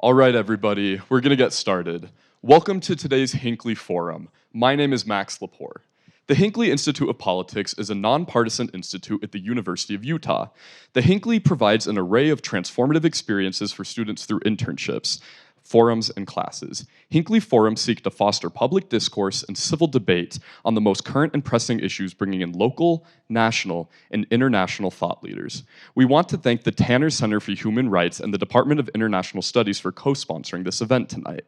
All right, everybody, we're going to get started. Welcome to today's Hinckley Forum. My name is Max Lepore. The Hinckley Institute of Politics is a nonpartisan institute at the University of Utah. The Hinckley provides an array of transformative experiences for students through internships, forums, and classes. Hinckley Forums seek to foster public discourse and civil debate on the most current and pressing issues, bringing in local, national, and international thought leaders. We want to thank the Tanner Center for Human Rights and the Department of International Studies for co-sponsoring this event tonight.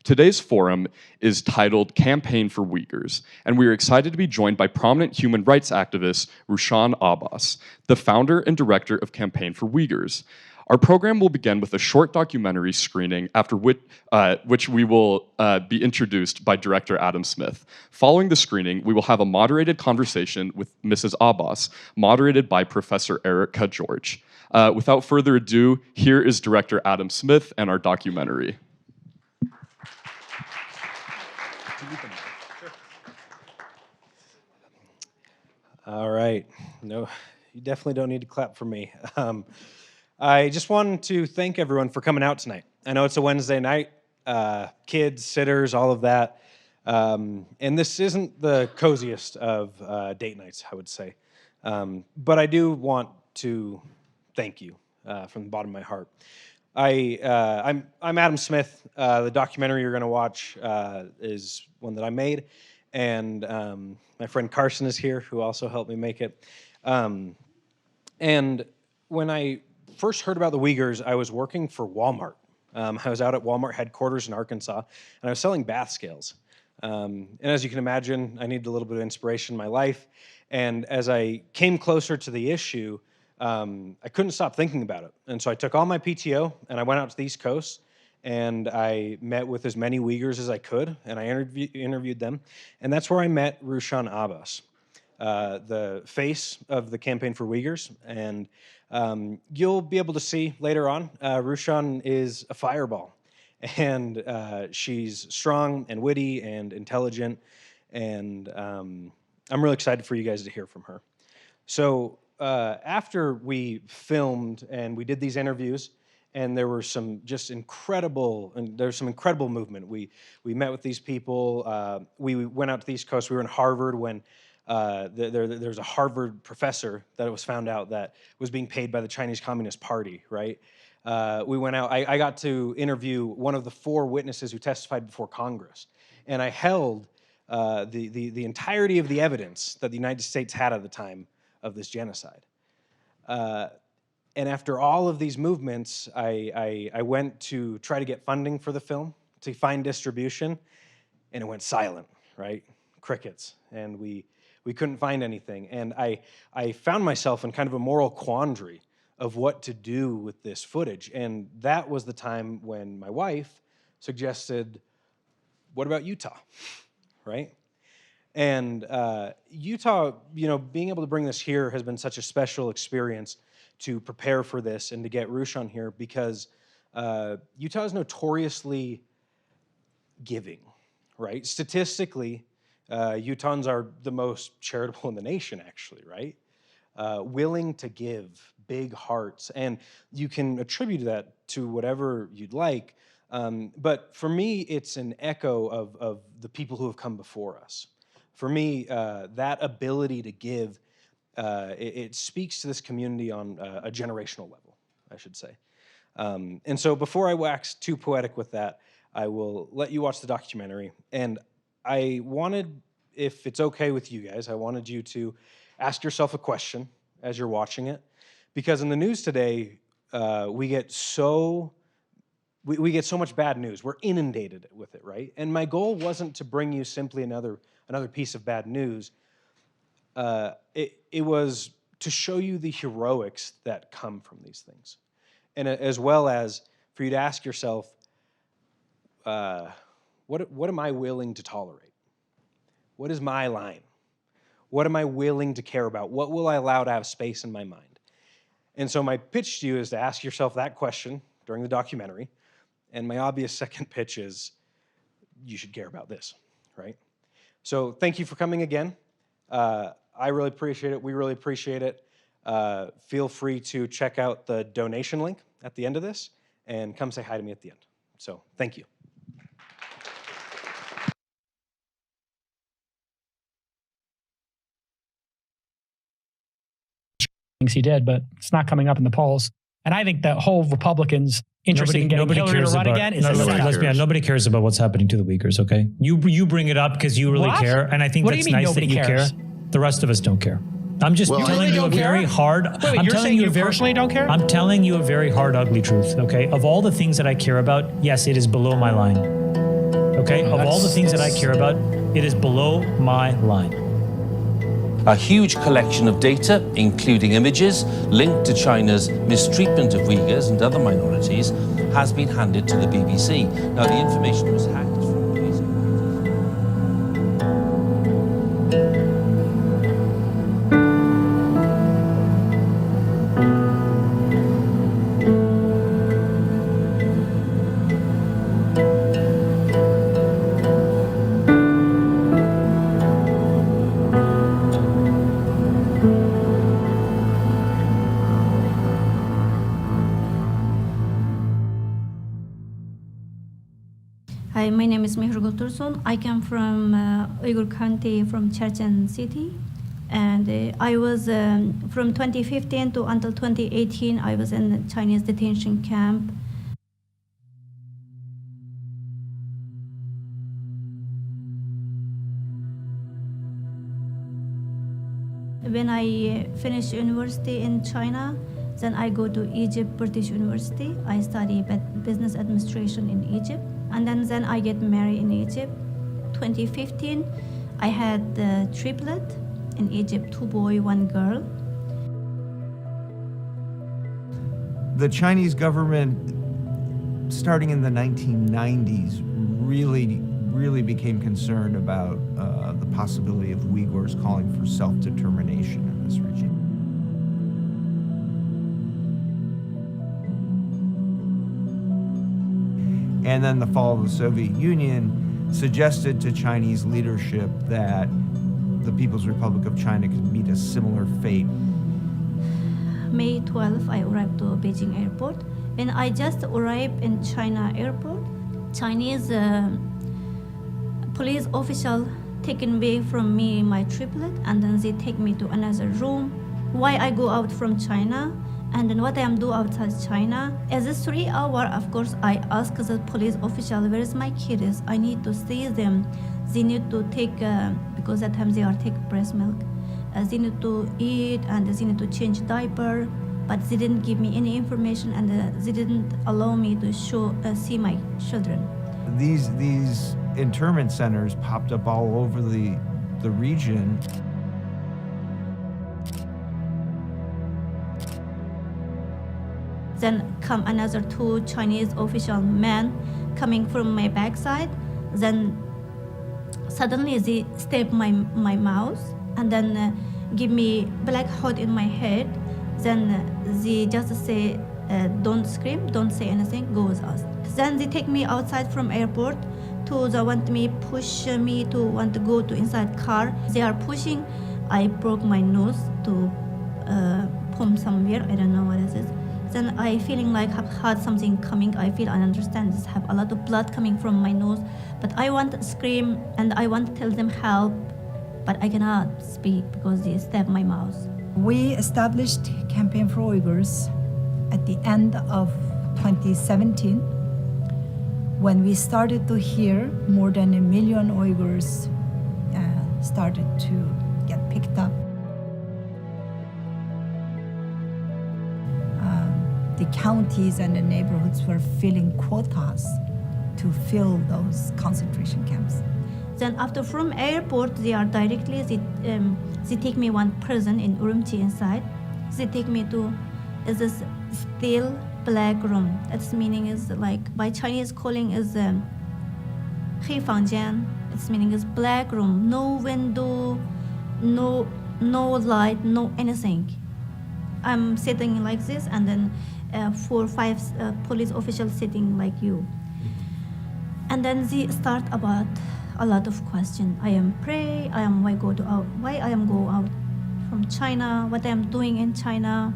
Today's forum is titled Campaign for Uyghurs, and we are excited to be joined by prominent human rights activist Rushan Abbas, the founder and director of Campaign for Uyghurs. Our program will begin with a short documentary screening, after which we will be introduced by director Adam Smith. Following the screening, we will have a moderated conversation with Mrs. Abbas, moderated by Professor Erica George. Without further ado, here is director Adam Smith and our documentary. All right. No, you definitely don't need to clap for me. I just wanted to thank everyone for coming out tonight. I know it's a Wednesday night, kids, sitters, all of that. And this isn't the coziest of date nights, I would say. But I do want to thank you from the bottom of my heart. I'm Adam Smith. The documentary you're going to watch is one that I made, and my friend Carson is here, who also helped me make it. And when I first heard about the Uyghurs, I was working for Walmart. I was out at Walmart headquarters in Arkansas, and I was selling bath scales. And as you can imagine, I needed a little bit of inspiration in my life. And as I came closer to the issue, I couldn't stop thinking about it. And so I took all my PTO, and I went out to the East Coast, and I met with as many Uyghurs as I could, and I interviewed them. And that's where I met Rushan Abbas, the face of the Campaign for Uyghurs. And you'll be able to see later on, Rushan is a fireball. And she's strong and witty and intelligent. And I'm really excited for you guys to hear from her. So after we filmed and we did these interviews, and there were some just incredible, and there's some incredible movement. We met with these people. We went out to the East Coast. We were in Harvard when there's a Harvard professor that it was found out that was being paid by the Chinese Communist Party, right? We went out. I got to interview one of the 4 witnesses who testified before Congress, and I held the entirety of the evidence that the United States had at the time of this genocide. And after all of these movements, I went to try to get funding for the film, to find distribution, and it went silent, right? Crickets. And we couldn't find anything. And I found myself in kind of a moral quandary of what to do with this footage. And that was the time when my wife suggested, what about Utah, right? And Utah, being able to bring this here has been such a special experience to prepare for this and to get Rushan here, because Utah is notoriously giving, right? Statistically, Utahns are the most charitable in the nation, actually, right? Willing to give, big hearts, and you can attribute that to whatever you'd like. But for me, it's an echo of the people who have come before us. For me, that ability to give, it speaks to this community on a generational level, I should say. And so before I wax too poetic with that, I will let you watch the documentary. And I wanted, if it's okay with you guys, I wanted you to ask yourself a question as you're watching it. Because in the news today, we get so much bad news. We're inundated with it, right? And my goal wasn't to bring you simply another piece of bad news. It was to show you the heroics that come from these things. And as well as for you to ask yourself, what am I willing to tolerate? What is my line? What am I willing to care about? What will I allow to have space in my mind? And so my pitch to you is to ask yourself that question during the documentary. And my obvious second pitch is you should care about this, right? So thank you for coming again. I really appreciate it. We really appreciate it. Feel free to check out the donation link at the end of this and come say hi to me at the end. So thank you. Things he did, but it's not coming up in the polls. And I think the whole Republicans interested in getting Hillary to run again is a setup. Nobody cares about what's happening to the Uyghurs, okay? You bring it up because you really care, and I think that's nice that you care. The rest of us don't care. I'm just telling you a very hard... Wait, you're saying you personally don't care? I'm telling you a very hard, ugly truth, okay? Of all the things that I care about, yes, it is below my line. Okay? Of all the things that I care about, it is below my line. A huge collection of data, including images linked to China's mistreatment of Uyghurs and other minorities, has been handed to the BBC. Now, the information was hacked from police. Hi, my name is Mehrgul Tursun. I come from Uyghur County, from Chechen City. And I was, from 2015 to until 2018, I was in the Chinese detention camp. When I finished university in China, then I go to Egypt, British University. I study business administration in Egypt. And then I get married in Egypt. 2015, I had the triplet in Egypt, 2 boys, 1 girl. The Chinese government, starting in the 1990s, really became concerned about the possibility of Uyghurs calling for self-determination in this region. And then the fall of the Soviet Union suggested to Chinese leadership that the People's Republic of China could meet a similar fate. May 12, I arrived to Beijing airport. When I just arrived in China airport, Chinese police official taken away from me my triplet, and then they take me to another room. Why I go out from China? And then what I am do outside China. As a 3 hour, of course, I ask the police official, where is my kids? I need to see them. They need to take, because that time they are take breast milk. They need to eat and they need to change diaper, but they didn't give me any information and they didn't allow me to see my children. These internment centers popped up all over the region. Then come another 2 Chinese official men coming from my backside. Then suddenly they stab my mouth and then give me black hot in my head. Then they just say, don't scream, don't say anything, go with us. Then they take me outside from airport to push me to want to go to inside car. They are pushing. I broke my nose to pump somewhere, I don't know what it is. Then I feeling like I've had something coming. I feel I understand this, have a lot of blood coming from my nose, but I want to scream and I want to tell them help, but I cannot speak because they stab my mouth. We established Campaign for Uyghurs at the end of 2017 when we started to hear more than 1 million Uyghurs started to get picked up. The counties and the neighborhoods were filling quotas to fill those concentration camps. Then after from airport, they are directly, they take me one prison in Urumqi inside. They take me to this still black room. Its meaning is like, by Chinese calling is 黑房间. Its meaning is black room, no window, no light, no anything. I'm sitting like this and then 4 or 5 police officials sitting like you. And then they start about a lot of questions. I am pray, why I am go out from China, what I am doing in China,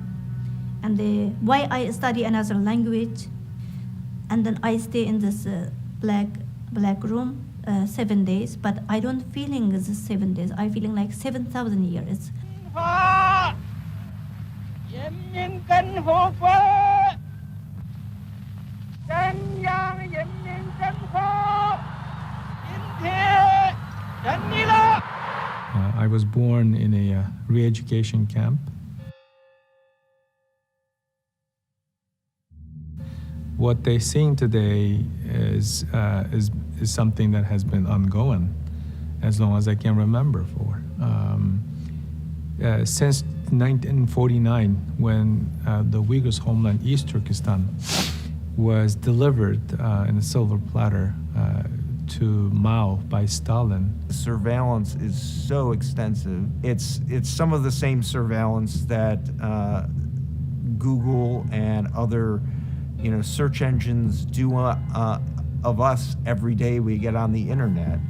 and why I study another language. And then I stay in this black room 7 days, but I don't feeling this 7 days. I feeling like 7,000 years. I was born in a re-education camp. What they're seeing today is something that has been ongoing as long as I can remember for. Since 1949, when the Uyghurs' homeland, East Turkestan, was delivered in a silver platter to Mao by Stalin. The surveillance is so extensive. It's some of the same surveillance that Google and other search engines do of us every day we get on the internet.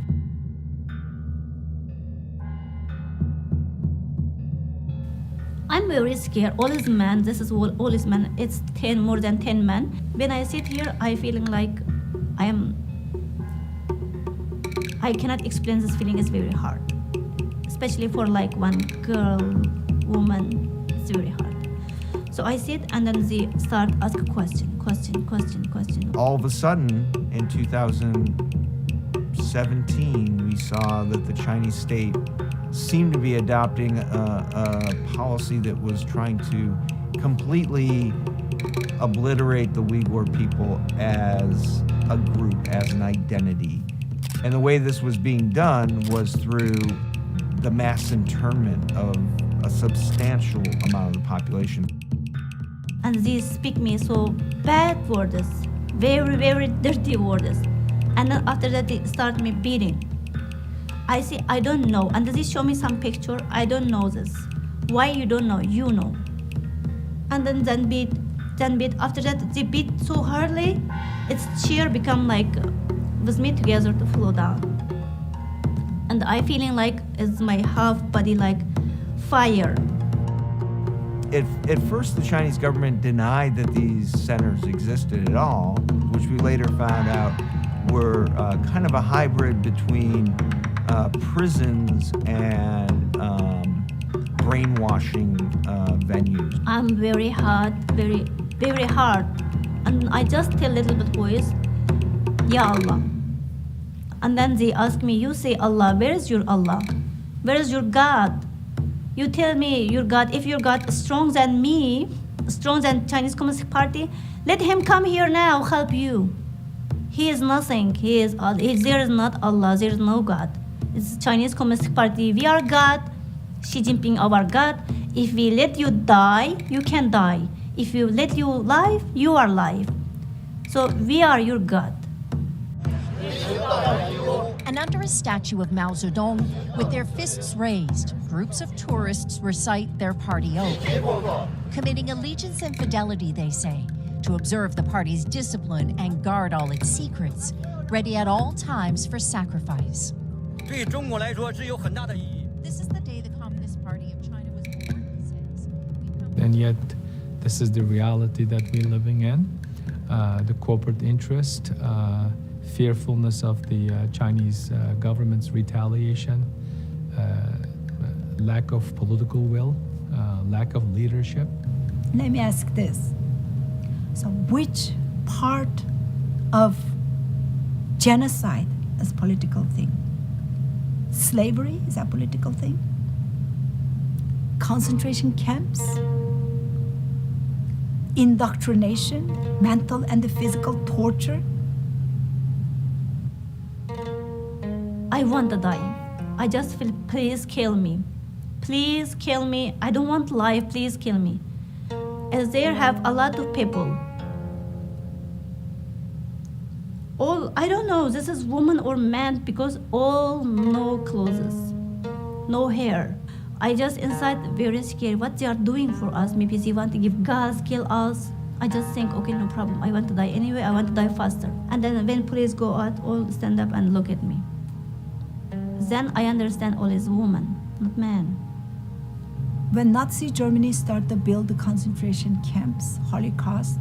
I'm very scared. All is men. This is all is men. It's more than 10 men. When I sit here, I feeling like I cannot explain this feeling. Is very hard, especially for like one girl, woman. It's very hard. So I sit and then they start ask a question. All of a sudden, in 2017, we saw that the Chinese state seemed to be adopting a policy that was trying to completely obliterate the Uyghur people as a group, as an identity. And the way this was being done was through the mass internment of a substantial amount of the population. And they speak me so bad words, very, very dirty words. And then after that, they start me beating. I say, I don't know. And they show me some picture. I don't know this. Why you don't know? You know. And then beat. After that, they beat so hardly, its chair become like with me together to flow down. And I feeling like it's my half body like fire. At first, the Chinese government denied that these centers existed at all, which we later found out were kind of a hybrid between prisons and brainwashing venues. I'm very hard, very, very hard. And I just tell little bit voice, Ya Allah. And then they ask me, you say Allah, where is your Allah? Where is your God? You tell me your God, if your God is stronger than me, stronger than Chinese Communist Party, let him come here now, help you. He is nothing. There is not Allah, there is no God. It's Chinese Communist Party. We are God. Xi Jinping our God. If we let you die, you can die. If we let you live, you are live. So we are your God. And under a statue of Mao Zedong, with their fists raised, groups of tourists recite their party oath, committing allegiance and fidelity, they say, to observe the party's discipline and guard all its secrets, ready at all times for sacrifice. This is the day the Communist Party of China was born, he says. And yet, this is the reality that we're living in. The corporate interest, fearfulness of the Chinese government's retaliation, lack of political will, lack of leadership. Let me ask this. So which part of genocide is political thing? Slavery, is that a political thing? Concentration camps? Indoctrination, mental and physical torture? I want to die. I just feel, please kill me. Please kill me. I don't want life, please kill me. As there have a lot of people. All, I don't know, this is woman or man, because all no clothes, no hair. I just inside very scared what they are doing for us. Maybe they want to give gas, kill us. I just think, okay, no problem. I want to die anyway, I want to die faster. And then when police go out, all stand up and look at me. Then I understand all is woman, not man. When Nazi Germany started to build the concentration camps, Holocaust,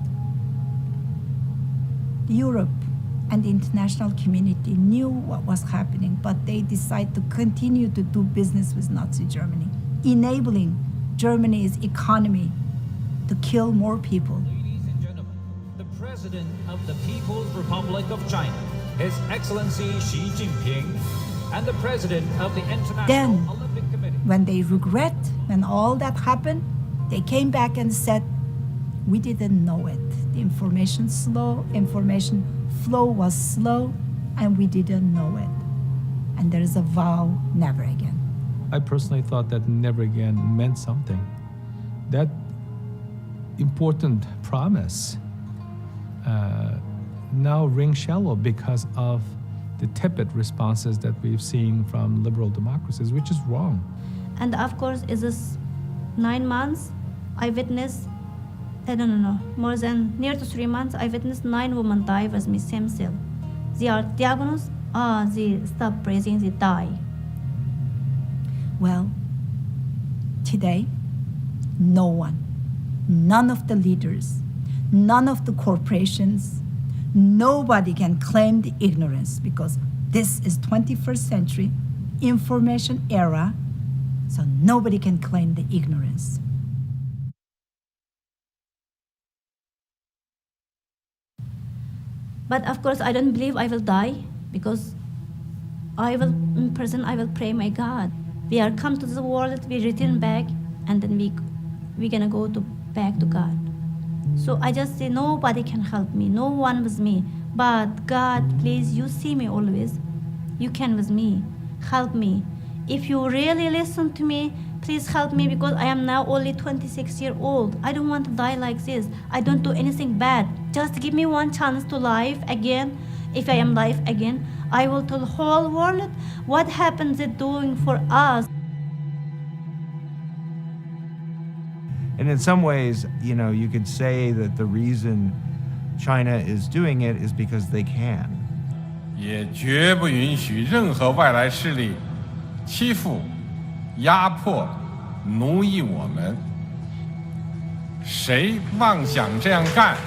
Europe and the international community knew what was happening, but they decided to continue to do business with Nazi Germany, enabling Germany's economy to kill more people. Ladies and gentlemen, the President of the People's Republic of China, His Excellency Xi Jinping, and the President of the International Then, Olympic Committee. When they regret, when all that happened, they came back and said, we didn't know it. The information flow was slow, and we didn't know it. And there is a vow, never again. I personally thought that never again meant something. That important promise now rings shallow because of the tepid responses that we've seen from liberal democracies, which is wrong. And of course, is this 9 months, I witnessed, more than near to 3 months, I witnessed 9 women die with me stem cell. They are diagnosed, they stop breathing, they die. Well, today, no one, none of the leaders, none of the corporations, nobody can claim the ignorance because this is 21st century information era, so nobody can claim the ignorance. But of course, I don't believe I will die because in prison I will pray my God. We are come to the world, we return back, and then we gonna go back to God. So I just say nobody can help me, no one with me. But God, please, you see me always. You can with me, help me. If you really listen to me, please help me because I am now only 26 years old. I don't want to die like this. I don't do anything bad. Just give me one chance to live again. If I am live again, I will tell the whole world what happens it doing for us. And in some ways, you could say that the reason China is doing it is because they can. 也绝不允许任何外来势力欺负、压迫、奴役我们。谁妄想这样干？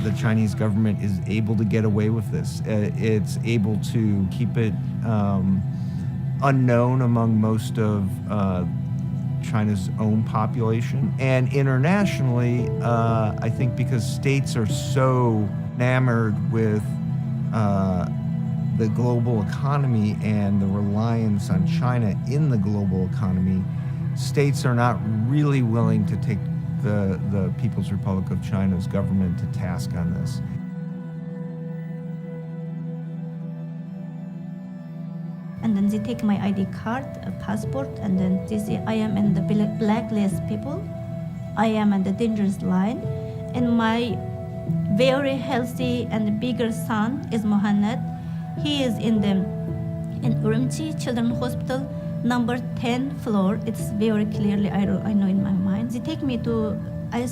The Chinese government is able to get away with this. It's able to keep it unknown among most of China's own population. And internationally, I think because states are so enamored with the global economy and the reliance on China in the global economy, states are not really willing to take the People's Republic of China's government to task on this. And then they take my ID card, a passport, and then they say I am in the blacklist people. I am in the dangerous line. And my very healthy and bigger son is Mohammed. He is in Urumqi Children's Hospital, number 10 floor. It's very clearly, I know in my mind. They take me to a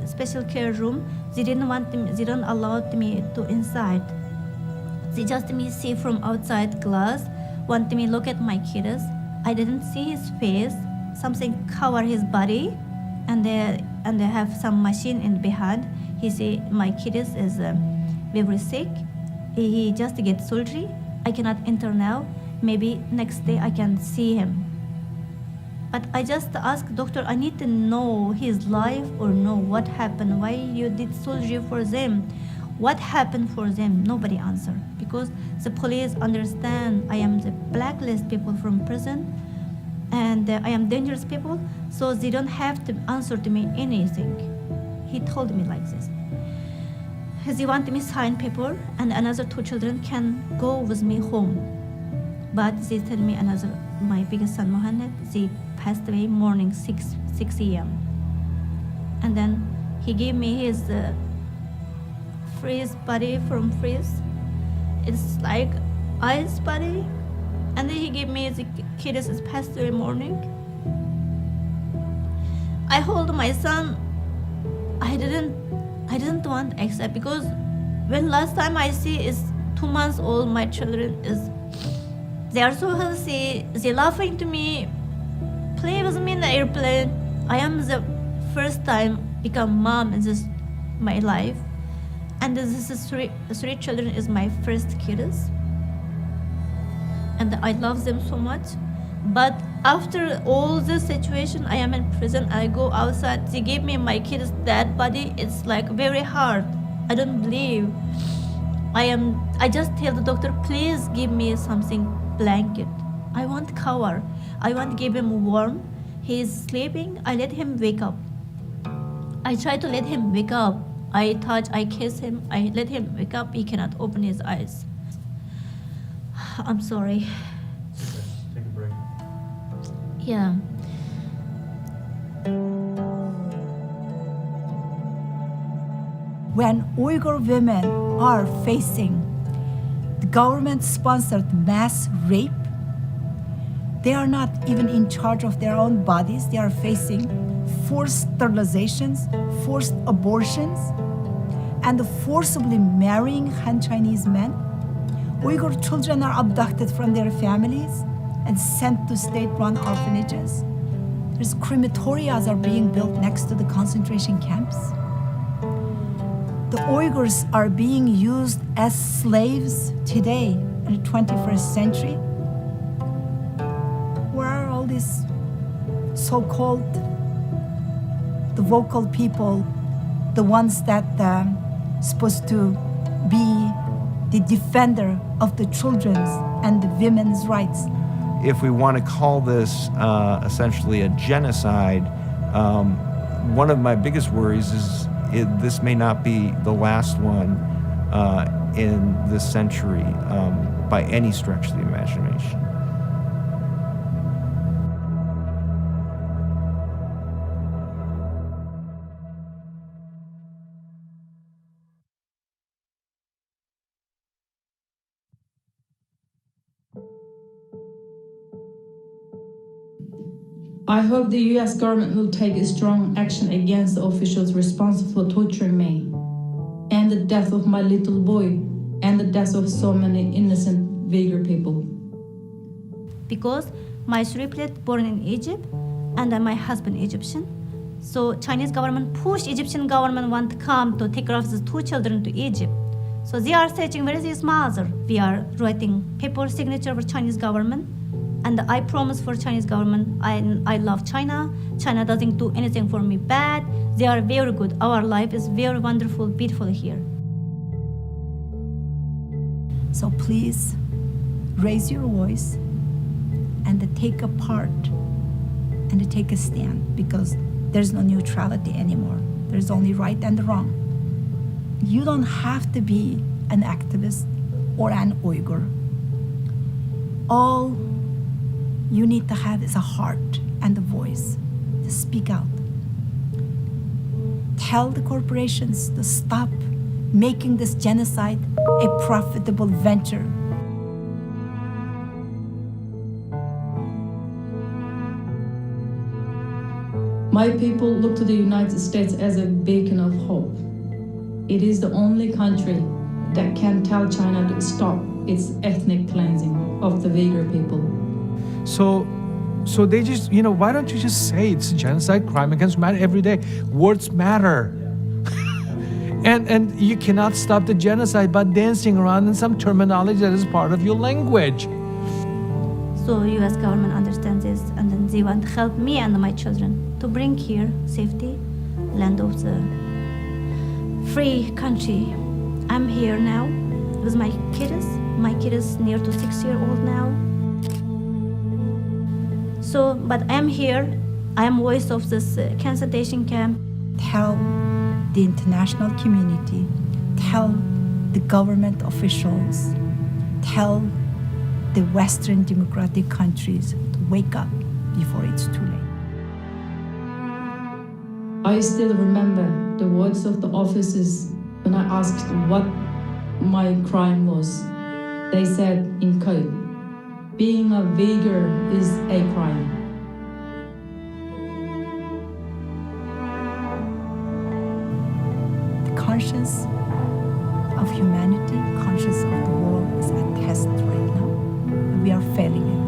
special care room. They didn't allow me to inside. They just me see from outside glass, want me look at my kids. I didn't see his face. Something cover his body, and they have some machine in behind. He say my kids is very sick. He just get surgery. I cannot enter now. Maybe next day I can see him. But I just ask doctor, I need to know his life or know what happened, why you did surgery for them, what happened for them. Nobody answer because the police understand I am the blacklist people from prison and I am dangerous people, so they don't have to answer to me anything. He told me like this. They want me sign paper and another 2 children can go with me home. But they tell me my biggest son Mohammed, they passed away morning 6 a.m. And then he gave me his freeze body from freeze. It's like ice body. And then he gave me the kids passed away morning. I hold my son. I didn't want to accept because when last time I see is 2 months old, my children they are so healthy, they laughing to me, play with me in the airplane. I am the first time become mom in my life. And this is three children is my first kids. And I love them so much. But after all this situation, I am in prison, I go outside, they give me my kid's dead body. It's like very hard. I don't believe. I just tell the doctor, please give me something blanket. I want cover. I want to give him warm. He is sleeping, I let him wake up. I try to let him wake up. I touch, I kiss him, I let him wake up, he cannot open his eyes. I'm sorry. Take a break. Yeah. When Uyghur women are facing the government-sponsored mass rape, they are not even in charge of their own bodies. They are facing forced sterilizations, forced abortions, and forcibly marrying Han Chinese men. Uyghur children are abducted from their families and sent to state-run orphanages. There's crematorias are being built next to the concentration camps. The Uyghurs are being used as slaves today in the 21st century. Where are all these so-called the vocal people, the ones that supposed to be the defender of the children's and the women's rights? If we want to call this essentially a genocide, one of my biggest worries is this may not be the last one in this century by any stretch of the imagination. I hope the US government will take a strong action against the officials responsible for torturing me, and the death of my little boy, and the death of so many innocent Uyghur people. Because my triplet born in Egypt, and my husband Egyptian. So Chinese government pushed Egyptian government want to come to take care of the two children to Egypt. So they are searching where is his mother. We are writing paper signature for Chinese government. And I promise for Chinese government, I love China. China doesn't do anything for me bad. They are very good. Our life is very wonderful, beautiful here. So please raise your voice and take a part and take a stand, because there's no neutrality anymore. There's only right and wrong. You don't have to be an activist or an Uyghur. All you need to have is a heart and a voice to speak out. Tell the corporations to stop making this genocide a profitable venture. My people look to the United States as a beacon of hope. It is the only country that can tell China to stop its ethnic cleansing of the Uyghur people. So they just, why don't you just say it's a genocide, crime against humanity every day? Words matter. and you cannot stop the genocide by dancing around in some terminology that is part of your language. So US government understands this, and then they want to help me and my children to bring here safety, land of the free country. I'm here now with my kids. My kid is near to 6 years old now. So, but I'm here. I am voice of this concentration camp. Tell the international community, tell the government officials, tell the Western democratic countries to wake up before it's too late. I still remember the words of the officers when I asked what my crime was. They said in code, being a Uyghur is a crime. The conscience of humanity, conscience of the world is at test right now, and we are failing it.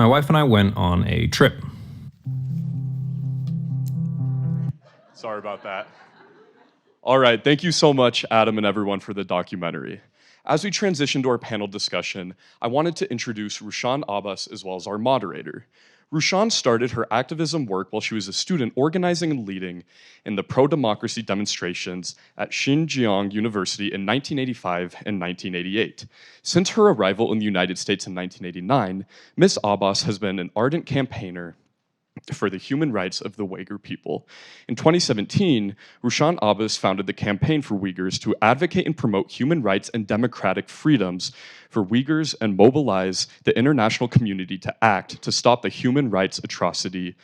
my wife and I went on a trip. Sorry about that. All right, thank you so much, Adam and everyone, for the documentary. As we transition to our panel discussion, I wanted to introduce Rushan Abbas as well as our moderator. Rushan started her activism work while she was a student organizing and leading in the pro-democracy demonstrations at Xinjiang University in 1985 and 1988. Since her arrival in the United States in 1989, Ms. Abbas has been an ardent campaigner for the human rights of the Uyghur people. In 2017, Rushan Abbas founded the Campaign for Uyghurs to advocate and promote human rights and democratic freedoms for Uyghurs and mobilize the international community to act to stop the human rights atrocity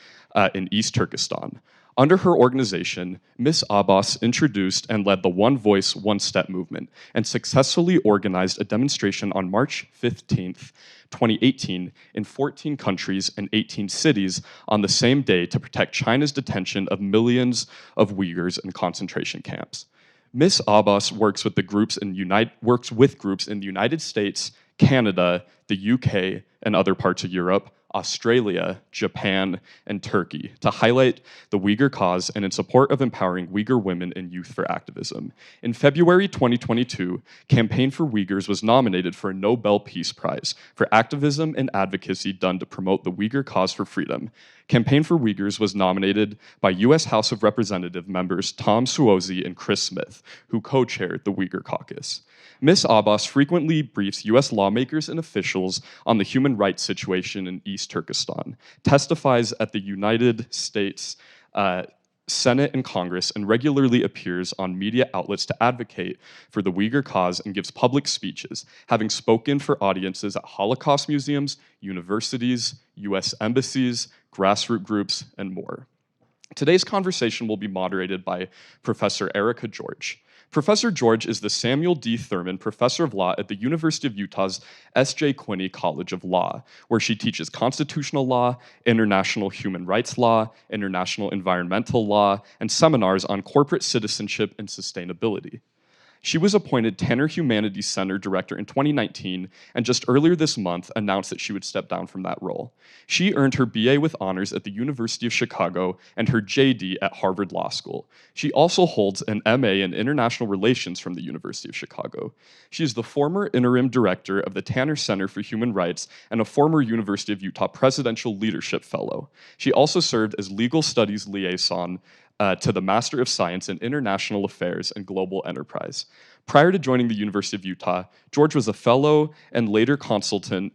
in East Turkestan. Under her organization, Ms. Abbas introduced and led the One Voice, One Step movement and successfully organized a demonstration on March 15th, 2018 in 14 countries and 18 cities on the same day to protect China's detention of millions of Uyghurs in concentration camps. Ms. Abbas works with groups in the United States, Canada, the UK, and other parts of Europe, Australia, Japan, and Turkey to highlight the Uyghur cause and in support of empowering Uyghur women and youth for activism. In February 2022, Campaign for Uyghurs was nominated for a Nobel Peace Prize for activism and advocacy done to promote the Uyghur cause for freedom. Campaign for Uyghurs was nominated by U.S. House of Representative members Tom Suozzi and Chris Smith, who co-chaired the Uyghur Caucus. Ms. Abbas frequently briefs U.S. lawmakers and officials on the human rights situation in East Turkestan, testifies at the United States Senate and Congress, and regularly appears on media outlets to advocate for the Uyghur cause and gives public speeches, having spoken for audiences at Holocaust museums, universities, U.S. embassies, grassroots groups, and more. Today's conversation will be moderated by Professor Erica George. Professor George is the Samuel D. Thurman Professor of Law at the University of Utah's S.J. Quinney College of Law, where she teaches constitutional law, international human rights law, international environmental law, and seminars on corporate citizenship and sustainability. She was appointed Tanner Humanities Center Director in 2019, and just earlier this month announced that she would step down from that role. She earned her BA with honors at the University of Chicago and her JD at Harvard Law School. She also holds an MA in International Relations from the University of Chicago. She is the former interim director of the Tanner Center for Human Rights and a former University of Utah Presidential Leadership Fellow. She also served as Legal Studies Liaison to the Master of Science in International Affairs and Global Enterprise. Prior to joining the University of Utah, George was a fellow and later consultant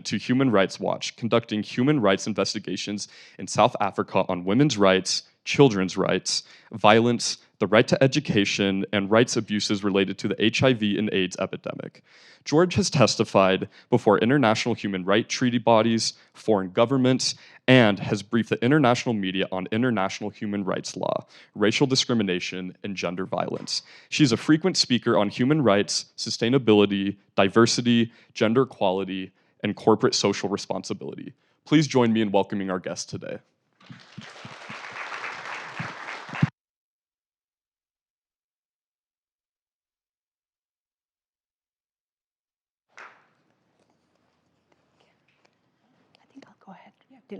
to Human Rights Watch, conducting human rights investigations in South Africa on women's rights, children's rights, violence, the right to education, and rights abuses related to the HIV and AIDS epidemic. George has testified before international human rights treaty bodies, foreign governments, and has briefed the international media on international human rights law, racial discrimination, and gender violence. She's a frequent speaker on human rights, sustainability, diversity, gender equality, and corporate social responsibility. Please join me in welcoming our guest today.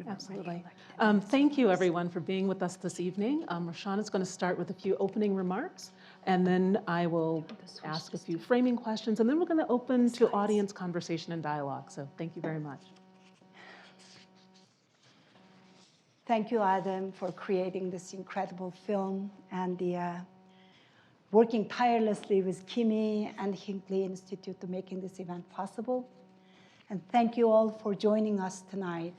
Absolutely. Thank you, everyone, for being with us this evening. Rushan is going to start with a few opening remarks, and then I will ask a few framing questions, and then we're going to open to audience conversation and dialogue. So thank you very much. Thank you, Adam, for creating this incredible film and working tirelessly with Kimi and Hinckley Institute to making this event possible. And thank you all for joining us tonight.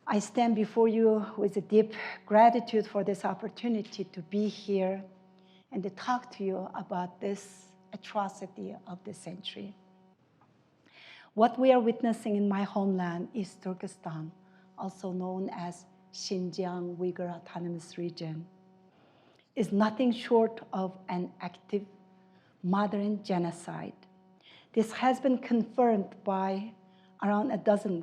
I stand before you with a deep gratitude for this opportunity to be here and to talk to you about this atrocity of the century. What we are witnessing in my homeland, East Turkestan, also known as Xinjiang Uyghur Autonomous Region, is nothing short of an active modern genocide. This has been confirmed by around a dozen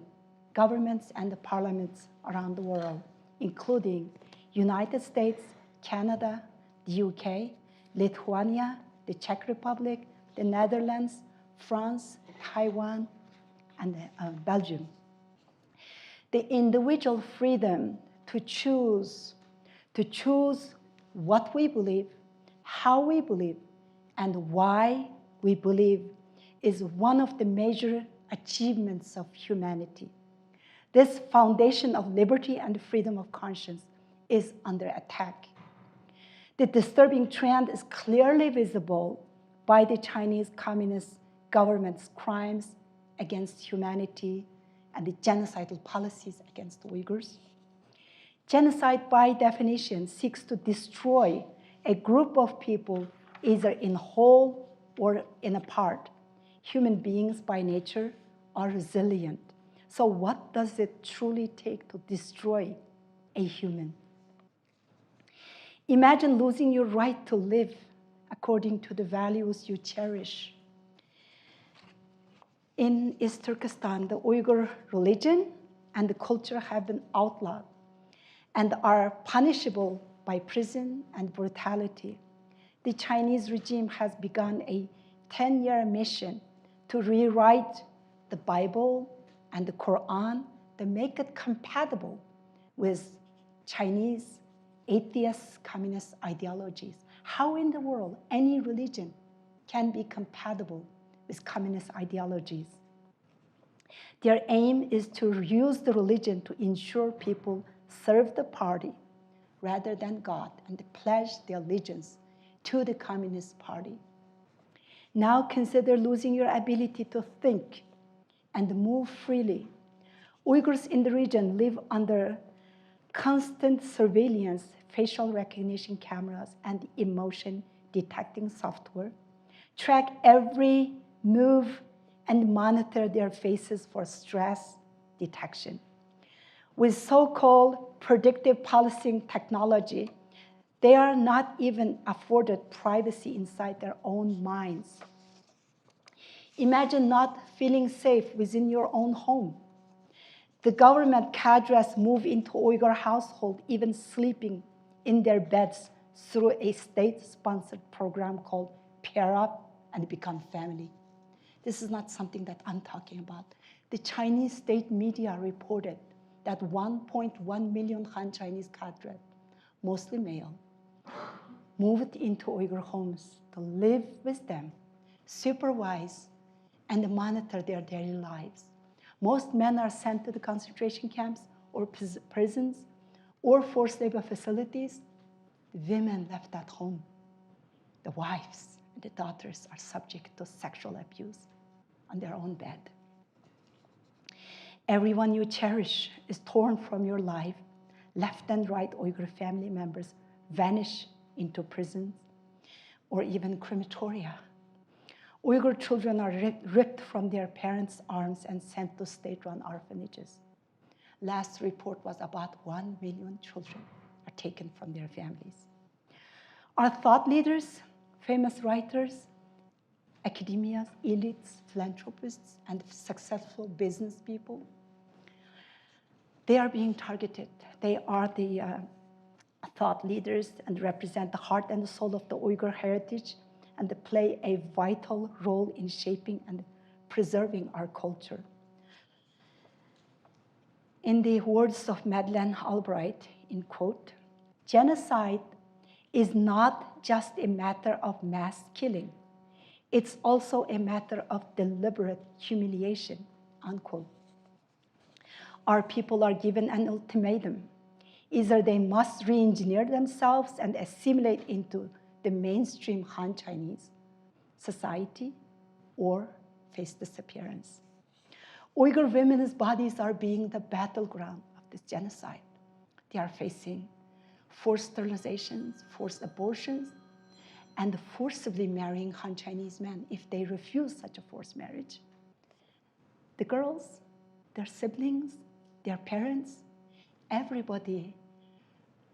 governments and the parliaments around the world, including United States, Canada, the UK, Lithuania, the Czech Republic, the Netherlands, France, Taiwan, and Belgium. The individual freedom to choose what we believe, how we believe, and why we believe is one of the major achievements of humanity. This foundation of liberty and freedom of conscience is under attack. The disturbing trend is clearly visible by the Chinese Communist government's crimes against humanity and the genocidal policies against Uyghurs. Genocide, by definition, seeks to destroy a group of people either in whole or in a part. Human beings by nature are resilient. So what does it truly take to destroy a human? Imagine losing your right to live according to the values you cherish. In East Turkestan, the Uyghur religion and the culture have been outlawed and are punishable by prison and brutality. The Chinese regime has begun a 10-year mission to rewrite the Bible and the Quran to make it compatible with Chinese atheist communist ideologies. How in the world any religion can be compatible with communist ideologies? Their aim is to use the religion to ensure people serve the party rather than God and pledge their allegiance to the Communist Party. Now consider losing your ability to think and move freely. Uyghurs in the region live under constant surveillance, facial recognition cameras, and emotion detecting software, track every move, and monitor their faces for stress detection. With so-called predictive policing technology, they are not even afforded privacy inside their own minds. Imagine not feeling safe within your own home. The government cadres move into Uyghur household, even sleeping in their beds through a state-sponsored program called Pair Up and Become Family. This is not something that I'm talking about. The Chinese state media reported that 1.1 million Han Chinese cadres, mostly male, moved into Uyghur homes to live with them, supervise, and monitor their daily lives. Most men are sent to the concentration camps or prisons or forced labor facilities. The women left at home. The wives and the daughters are subject to sexual abuse on their own bed. Everyone you cherish is torn from your life. Left and right Uyghur family members vanish into prisons or even crematoria. Uyghur children are ripped from their parents' arms and sent to state-run orphanages. Last report was about 1 million children are taken from their families. Our thought leaders, famous writers, academias, elites, philanthropists, and successful business people, they are being targeted. They are the thought leaders and represent the heart and the soul of the Uyghur heritage, and they play a vital role in shaping and preserving our culture. In the words of Madeleine Albright, in quote, genocide is not just a matter of mass killing. It's also a matter of deliberate humiliation, unquote. Our people are given an ultimatum. Either they must re-engineer themselves and assimilate into the mainstream Han Chinese society or face disappearance. Uyghur women's bodies are being the battleground of this genocide. They are facing forced sterilizations, forced abortions, and forcibly marrying Han Chinese men if they refuse such a forced marriage. The girls, their siblings, their parents, everybody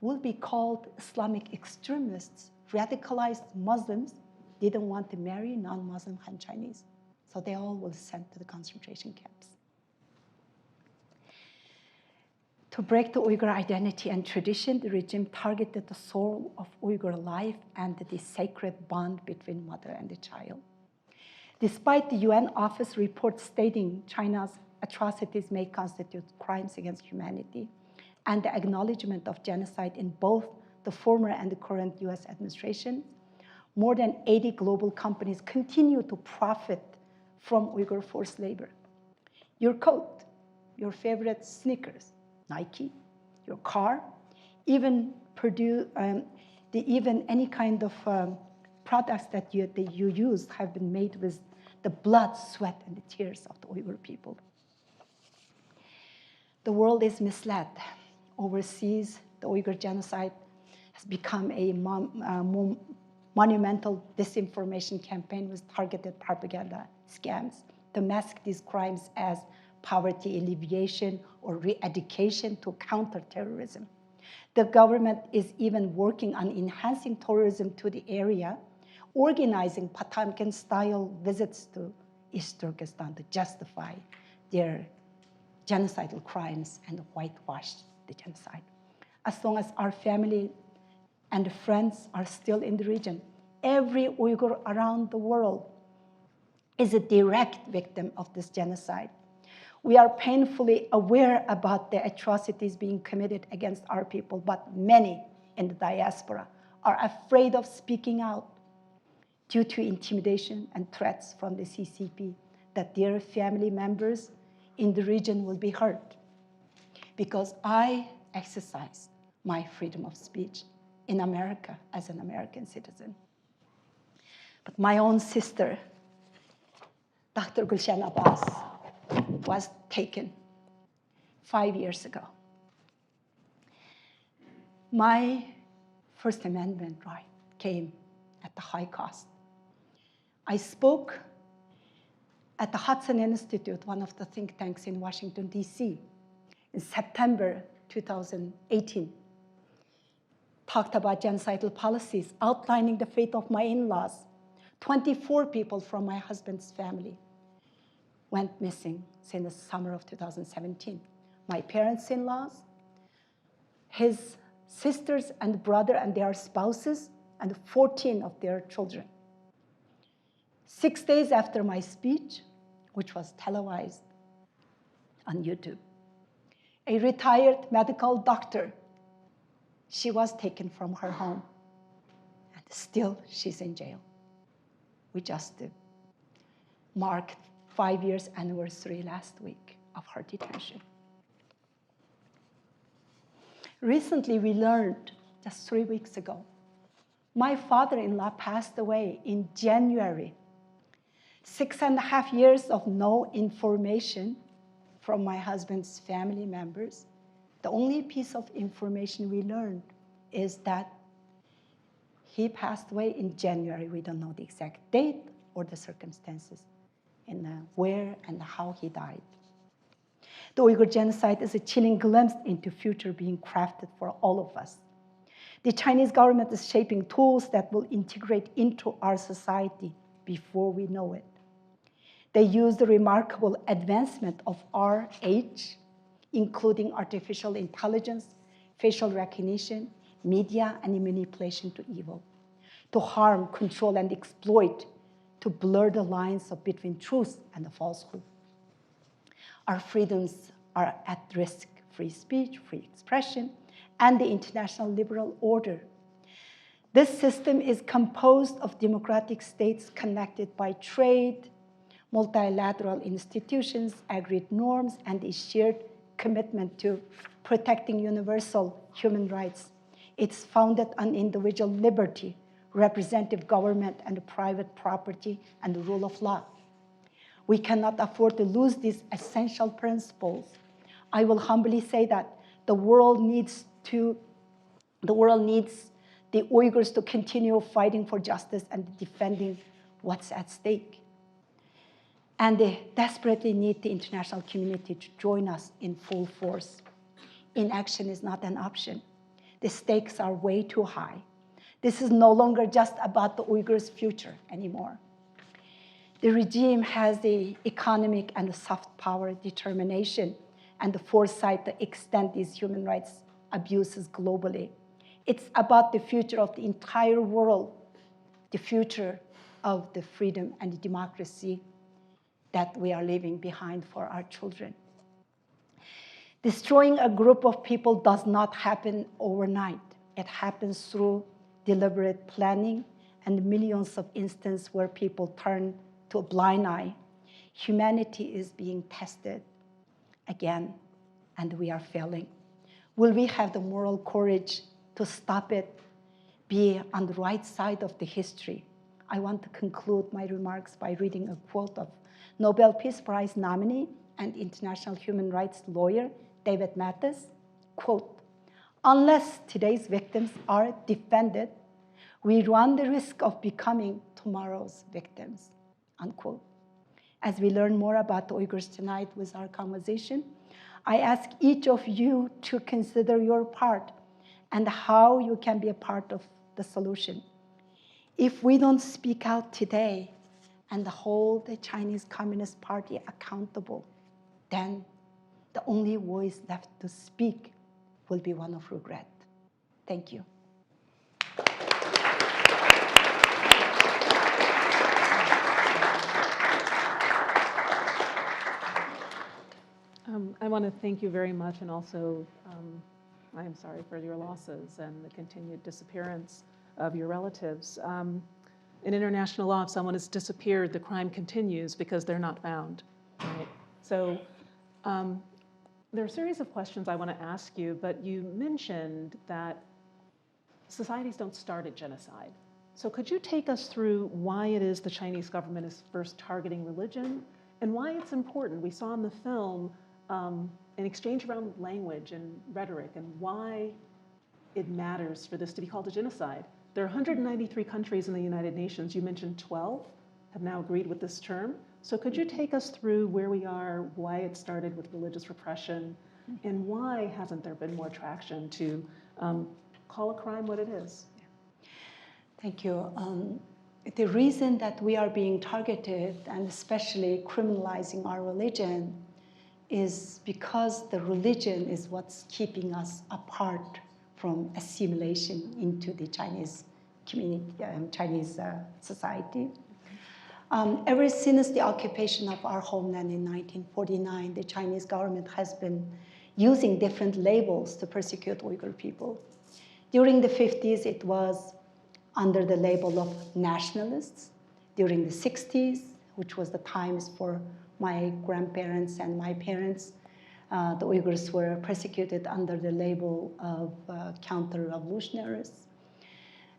will be called Islamic extremists. Radicalized Muslims didn't want to marry non-Muslim Han Chinese, so they all were sent to the concentration camps. To break the Uyghur identity and tradition, the regime targeted the soul of Uyghur life and the sacred bond between mother and the child. Despite the UN office report stating China's atrocities may constitute crimes against humanity, and the acknowledgement of genocide in both the former and the current US administration, more than 80 global companies continue to profit from Uyghur forced labor. Your coat, your favorite sneakers, Nike, your car, even any kind of products that you use have been made with the blood, sweat, and the tears of the Uyghur people. The world is misled. Overseas, the Uyghur genocide has become a monumental disinformation campaign with targeted propaganda scams to mask these crimes as poverty alleviation or re-education to counter terrorism. The government is even working on enhancing tourism to the area, organizing Potemkin-style visits to East Turkestan to justify their genocidal crimes and whitewash the genocide. As long as our family and friends are still in the region, every Uyghur around the world is a direct victim of this genocide. We are painfully aware about the atrocities being committed against our people, but many in the diaspora are afraid of speaking out due to intimidation and threats from the CCP that their family members in the region will be hurt. Because I exercised my freedom of speech in America as an American citizen. But my own sister, Dr. Rushan Abbas, was taken 5 years ago. My First Amendment right came at the high cost. I spoke at the Hudson Institute, one of the think tanks in Washington, D.C., in September 2018, talked about genocidal policies, outlining the fate of my in-laws. 24 people from my husband's family went missing since the summer of 2017. My parents-in-laws, his sisters and brother and their spouses, and 14 of their children. 6 days after my speech, which was televised on YouTube, a retired medical doctor, she was taken from her home, and still she's in jail. We just marked 5 years anniversary last week of her detention. Recently, we learned, just 3 weeks ago, my father-in-law passed away in January. 6.5 years of no information from my husband's family members. The only piece of information we learned is that he passed away in January. We don't know the exact date or the circumstances and where and how he died. The Uyghur genocide is a chilling glimpse into future being crafted for all of us. The Chinese government is shaping tools that will integrate into our society before we know it. They use the remarkable advancement of our age, including artificial intelligence, facial recognition, media, and manipulation to evil, to harm, control, and exploit, to blur the lines between truth and the falsehood. Our freedoms are at risk: free speech, free expression, and the international liberal order. This system is composed of democratic states connected by trade, multilateral institutions, agreed norms, and a shared commitment to protecting universal human rights. It's founded on individual liberty, representative government, and private property, and the rule of law. We cannot afford to lose these essential principles. I will humbly say that the world needs the Uyghurs to continue fighting for justice and defending what's at stake. And they desperately need the international community to join us in full force. Inaction is not an option. The stakes are way too high. This is no longer just about the Uyghurs' future anymore. The regime has the economic and the soft power determination and the foresight to extend these human rights abuses globally. It's about the future of the entire world, the future of the freedom and democracy that we are leaving behind for our children. Destroying a group of people does not happen overnight. It happens through deliberate planning and millions of instances where people turn to a blind eye. Humanity is being tested again, and we are failing. Will we have the moral courage to stop it, be on the right side of the history? I want to conclude my remarks by reading a quote of Nobel Peace Prize nominee and international human rights lawyer David Mathis, quote, "Unless today's victims are defended, we run the risk of becoming tomorrow's victims," unquote. As we learn more about the Uyghurs tonight with our conversation, I ask each of you to consider your part and how you can be a part of the solution. If we don't speak out today and hold the Chinese Communist Party accountable, then the only voice left to speak will be one of regret. Thank you. I want to thank you very much, and also I am sorry for your losses and the continued disappearance of your relatives. In international law, if someone has disappeared, the crime continues because they're not found. Right? So there are a series of questions I want to ask you, but you mentioned that societies don't start at genocide. So could you take us through why it is the Chinese government is first targeting religion and why it's important? We saw in the film an exchange around language and rhetoric and why it matters for this to be called a genocide. There are 193 countries in the United Nations. You mentioned 12 have now agreed with this term. So could you take us through where we are, why it started with religious repression, and why hasn't there been more traction to call a crime what it is? Thank you. The reason that we are being targeted and especially criminalizing our religion is because the religion is what's keeping us apart from assimilation into the Chinese community, Chinese society. Ever since the occupation of our homeland in 1949, the Chinese government has been using different labels to persecute Uyghur people. During the 50s, it was under the label of nationalists. During the 60s, which was the times for my grandparents and my parents, the Uyghurs were persecuted under the label of counter-revolutionaries.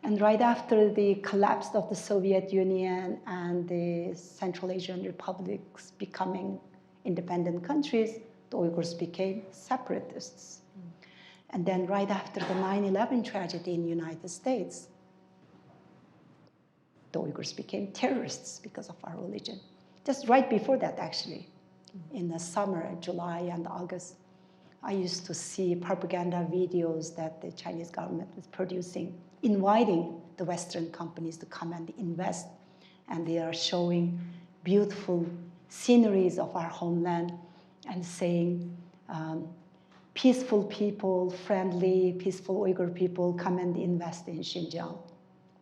And right after the collapse of the Soviet Union and the Central Asian republics becoming independent countries, the Uyghurs became separatists. And then right after the 9/11 tragedy in the United States, the Uyghurs became terrorists because of our religion. Just right before that, actually, in the summer, July and August, I used to see propaganda videos that the Chinese government was producing, inviting the Western companies to come and invest. And they are showing beautiful sceneries of our homeland and saying, peaceful people, friendly, peaceful Uyghur people, come and invest in Xinjiang.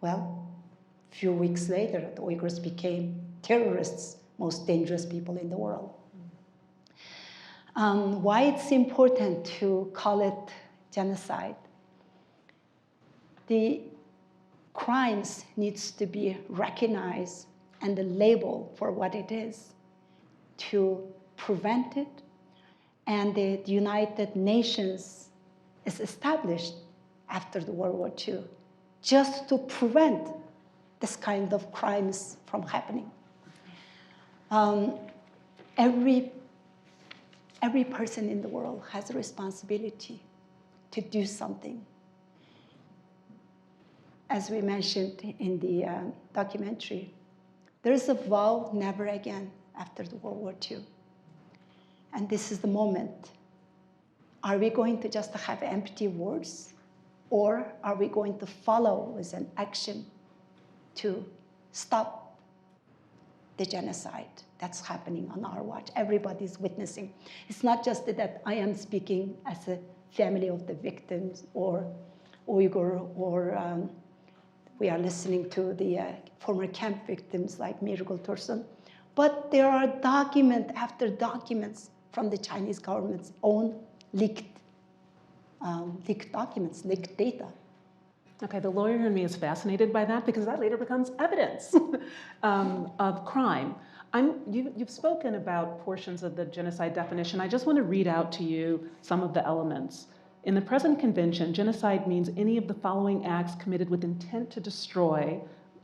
Well, a few weeks later, the Uyghurs became terrorists, most dangerous people in the world. Why it's important to call it genocide? The crimes needs to be recognized and the label for what it is to prevent it. And the United Nations is established after the World War II just to prevent this kind of crimes from happening. Every person in the world has a responsibility to do something. As we mentioned in the documentary, there is a vow never again after the World War II. And this is the moment. Are we going to just have empty words, or are we going to follow with an action to stop the genocide that's happening on our watch? Everybody's witnessing. It's not just that I am speaking as a family of the victims or Uyghur, or we are listening to the former camp victims like Miracle Tursun. But there are document after documents from the Chinese government's own leaked documents, leaked data. Okay, the lawyer in me is fascinated by that because that later becomes evidence of crime. You've spoken about portions of the genocide definition. I just want to read out to you some of the elements. In the present convention, genocide means any of the following acts committed with intent to destroy,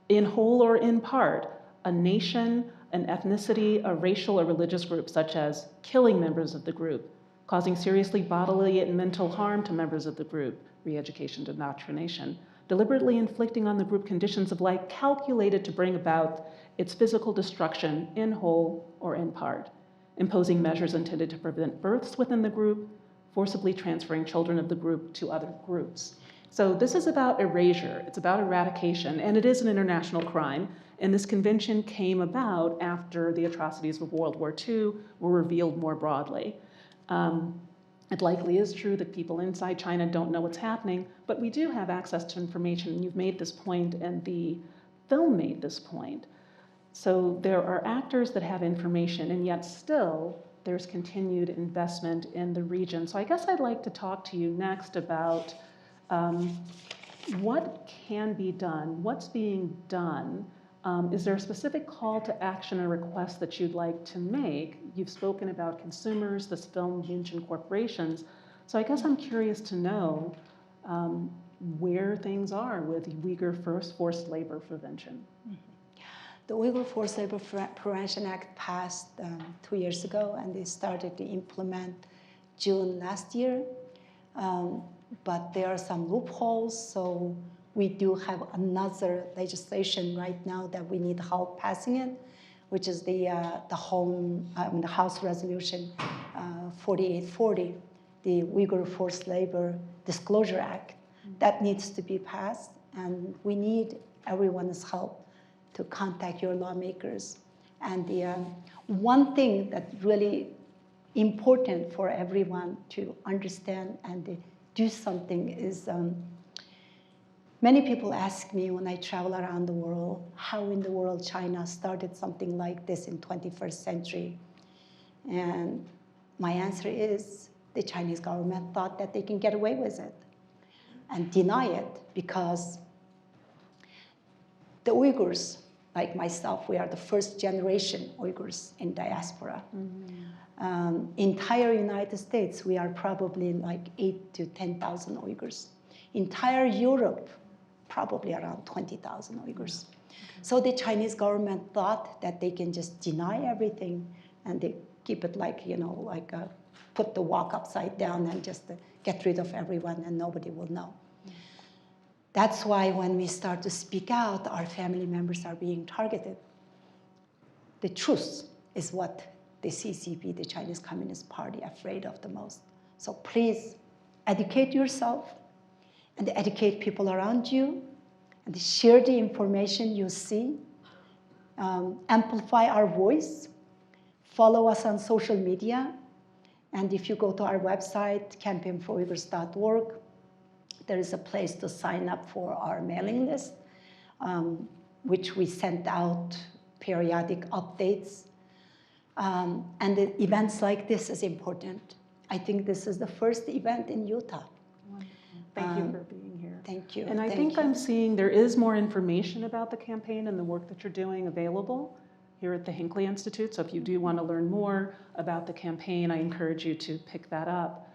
in whole or in part, a nation, an ethnicity, a racial or religious group, such as killing members of the group, causing seriously bodily and mental harm to members of the group, re-education to indoctrination, deliberately inflicting on the group conditions of life calculated to bring about its physical destruction in whole or in part, imposing measures intended to prevent births within the group, forcibly transferring children of the group to other groups. So this is about erasure, it's about eradication, and it is an international crime. And this convention came about after the atrocities of World War II were revealed more broadly. It likely is true that people inside China don't know what's happening, but we do have access to information, and you've made this point, and the film made this point. So there are actors that have information, and yet still there's continued investment in the region. So I guess I'd like to talk to you next about what can be done, what's being done. Is there a specific call to action or request that you'd like to make? You've spoken about consumers, this film mentioned corporations. So I guess I'm curious to know where things are with Uyghur forced labor prevention. The Uyghur Forced Labor Prevention Act passed 2 years ago, and they started to implement June last year. But there are some loopholes, so we do have another legislation right now that we need help passing it, which is the House Resolution 4840, the Uyghur Forced Labor Disclosure Act. That needs to be passed, and we need everyone's help to contact your lawmakers. And the one thing that's really important for everyone to understand and do something is many people ask me when I travel around the world, how in the world China started something like this in 21st century. And my answer is the Chinese government thought that they can get away with it and deny it because the Uyghurs, like myself, we are the first generation Uyghurs in diaspora. Entire United States, we are probably like 8,000 to 10,000 Uyghurs. Entire Europe, probably around 20,000 Uyghurs. So the Chinese government thought that they can just deny everything and they keep it like, put the wok upside down and just get rid of everyone and nobody will know. That's why when we start to speak out, our family members are being targeted. The truth is what the CCP, the Chinese Communist Party, afraid of the most. So please educate yourself and educate people around you and share the information you see. Amplify our voice. Follow us on social media. And if you go to our website, campaignforuyghurs.org, there is a place to sign up for our mailing list, which we send out periodic updates. And the events like this is important. I think this is the first event in Utah. Wonderful. Thank you for being here. Thank you. And I think I'm seeing there is more information about the campaign and the work that you're doing available here at the Hinckley Institute. So if you do want to learn more about the campaign, I encourage you to pick that up.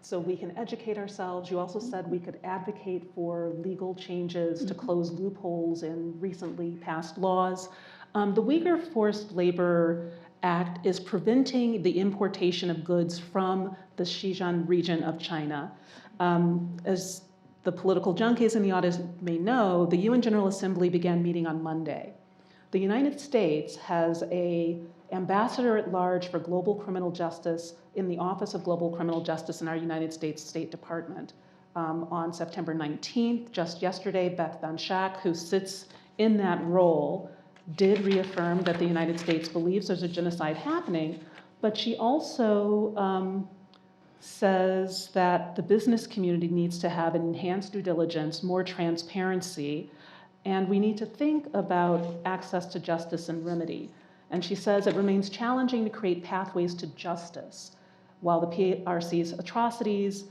So we can educate ourselves. You also said we could advocate for legal changes to close loopholes in recently passed laws. The Uyghur Forced Labor Act is preventing the importation of goods from the Xinjiang region of China. As the political junkies in the audience may know, the UN General Assembly began meeting on Monday. The United States has an ambassador at large for global criminal justice in the Office of Global Criminal Justice in our United States State Department. On September 19th, just yesterday, Beth Van Schaak, who sits in that role, did reaffirm that the United States believes there's a genocide happening, but she also says that the business community needs to have enhanced due diligence, more transparency, and we need to think about access to justice and remedy. And she says it remains challenging to create pathways to justice while the PRC's atrocities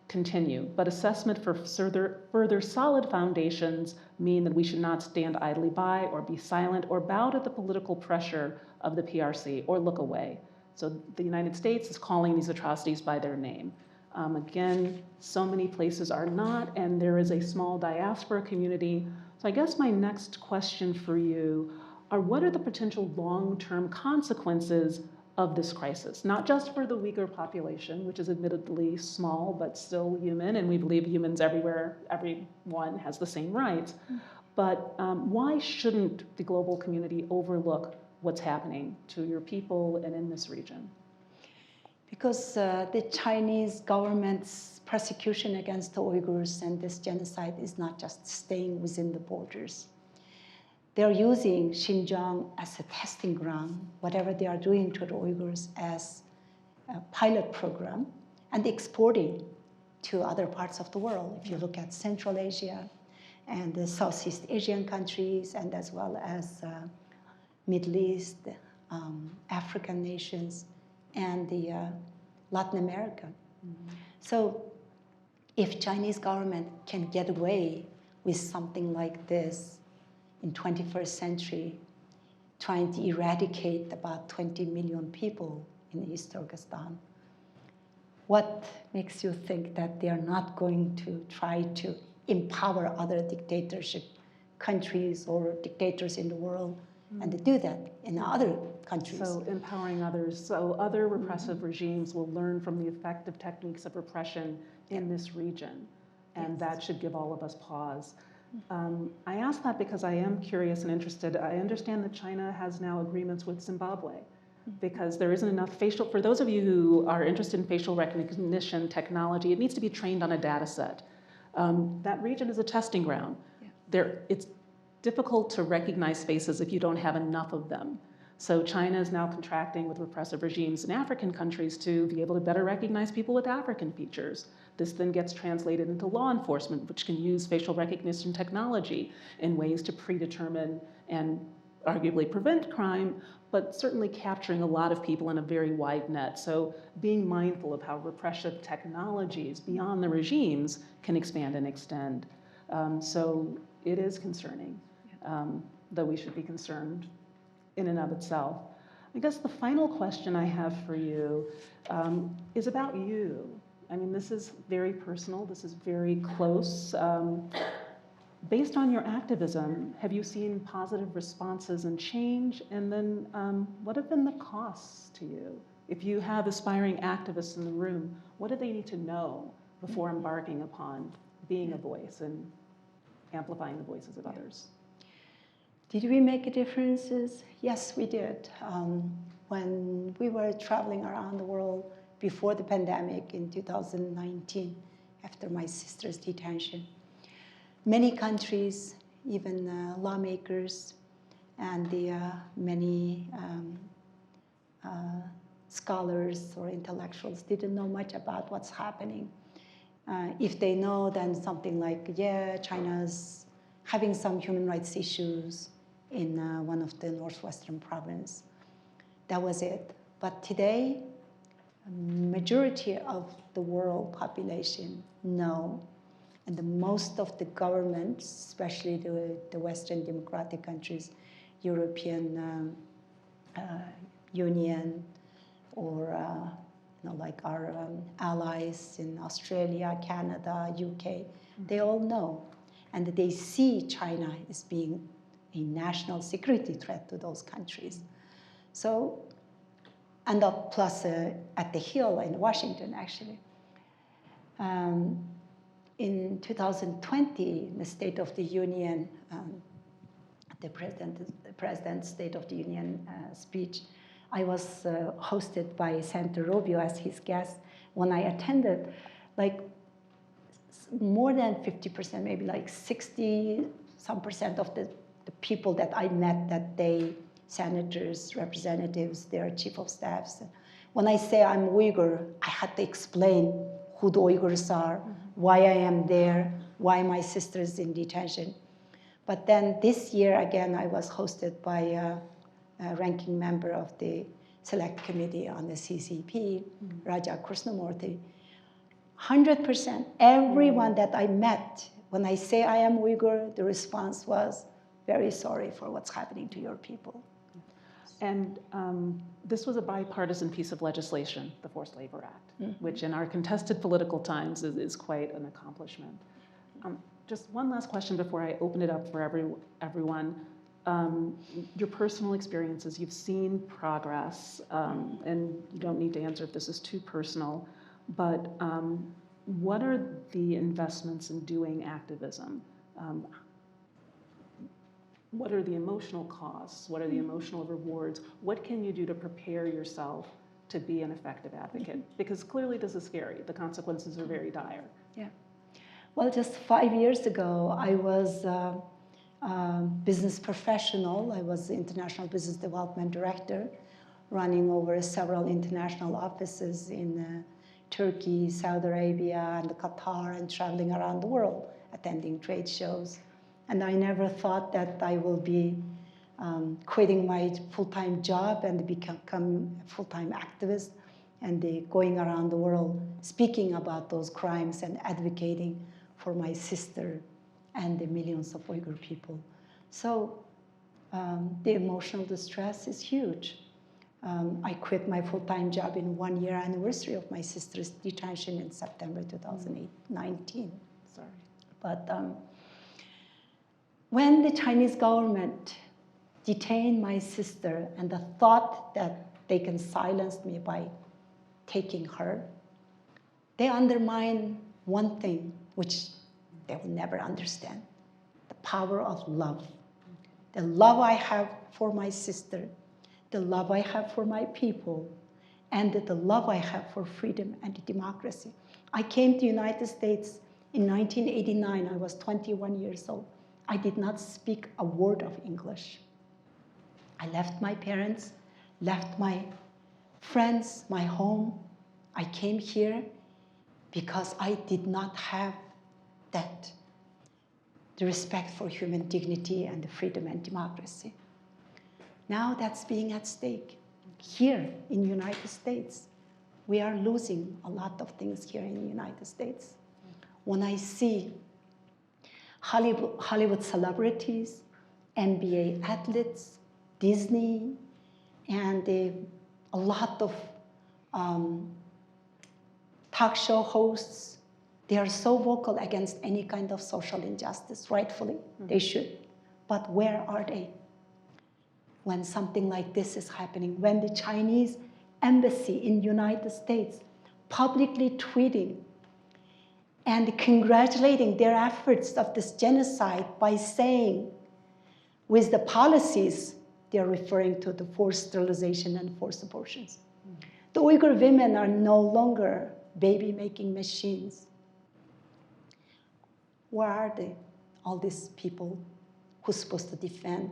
continue. But assessment for further solid foundations mean that we should not stand idly by or be silent or bow to the political pressure of the PRC or look away. So the United States is calling these atrocities by their name. Again, so many places are not, and there is a small diaspora community. So I guess my next question for you are, what are the potential long-term consequences of this crisis? Not just for the Uyghur population, which is admittedly small, but still human, and we believe humans everywhere, everyone has the same rights. But why shouldn't the global community overlook what's happening to your people and in this region? Because the Chinese government's persecution against the Uyghurs and this genocide is not just staying within the borders. They're using Xinjiang as a testing ground, whatever they are doing to the Uyghurs as a pilot program, and exporting to other parts of the world. If you look at Central Asia and the Southeast Asian countries, and as well as Middle East, African nations, and the Latin America. So if Chinese government can get away with something like this in 21st century, trying to eradicate about 20 million people in East Turkestan, what makes you think that they are not going to try to empower other dictatorship countries or dictators in the world and to do that in other countries? So empowering others, so other repressive regimes will learn from the effective techniques of repression in this region, and that should give all of us pause. I ask that because I am curious and interested. I understand that China has now agreements with Zimbabwe because there isn't enough facial, for those of you who are interested in facial recognition technology, it needs to be trained on a data set. That region is a testing ground. It's difficult to recognize faces if you don't have enough of them. So China is now contracting with repressive regimes in African countries to be able to better recognize people with African features. This then gets translated into law enforcement, which can use facial recognition technology in ways to predetermine and arguably prevent crime, but certainly capturing a lot of people in a very wide net. So being mindful of how repressive technologies beyond the regimes can expand and extend. So it is concerning, though we should be concerned in and of itself. I guess the final question I have for you is about you. I mean, this is very personal, this is very close. Based on your activism, have you seen positive responses and change? And then what have been the costs to you? If you have aspiring activists in the room, what do they need to know before embarking upon being a voice and amplifying the voices of others? Did we make differences? Yes, we did. When we were traveling around the world before the pandemic in 2019, after my sister's detention, many countries, even lawmakers and the many scholars or intellectuals didn't know much about what's happening. If they know, then something like, yeah, China's having some human rights issues in one of the northwestern province. That was it. But today, a majority of the world population know, and the most of the governments, especially the Western democratic countries, European Union, or like our allies in Australia, Canada, UK, they all know. And they see China as being a national security threat to those countries. So, and plus at the Hill in Washington, actually. In 2020, the State of the Union, the President's State of the Union speech, I was hosted by Senator Rubio as his guest. When I attended, like more than 50%, maybe like 60-some% of the people that I met that day, senators, representatives, their chief of staffs, When I say I'm Uyghur, I had to explain who the Uyghurs are, why I am there, why my sister is in detention. But then this year, again, I was hosted by a ranking member of the Select Committee on the CCP, Raja Krishnamurthy. 100%, everyone that I met, when I say I am Uyghur, the response was, very sorry for what's happening to your people. And this was a bipartisan piece of legislation, the Forced Labor Act, which in our contested political times is quite an accomplishment. Just one last question before I open it up for everyone. Your personal experiences, you've seen progress, and you don't need to answer if this is too personal, but what are the investments in doing activism? What are the emotional costs? What are the emotional rewards? What can you do to prepare yourself to be an effective advocate? Because clearly this is scary. The consequences are very dire. Yeah. Well, just 5 years ago, I was a business professional. I was the International Business Development Director, running over several international offices in Turkey, Saudi Arabia, and Qatar, and traveling around the world, attending trade shows. And I never thought that I will be quitting my full-time job and become a full-time activist and going around the world speaking about those crimes and advocating for my sister and the millions of Uyghur people. So the emotional distress is huge. I quit my full-time job in 1-year anniversary of my sister's detention in September 2019. Sorry. But when the Chinese government detained my sister and the thought that they can silence me by taking her, they undermine one thing which they will never understand, the power of love. The love I have for my sister, the love I have for my people, and the love I have for freedom and democracy. I came to the United States in 1989. I was 21 years old. I did not speak a word of English. I left my parents, left my friends, my home. I came here because I did not have the respect for human dignity and the freedom and democracy. Now that's being at stake. Here in the United States, we are losing a lot of things here in the United States. When I see Hollywood celebrities, NBA athletes, Disney, and a lot of talk show hosts, they are so vocal against any kind of social injustice, rightfully, they should. But where are they when something like this is happening? When the Chinese embassy in the United States publicly tweeting and congratulating their efforts of this genocide by saying, with the policies, they're referring to the forced sterilization and forced abortions. The Uyghur women are no longer baby-making machines. Where are they? All these people who's supposed to defend.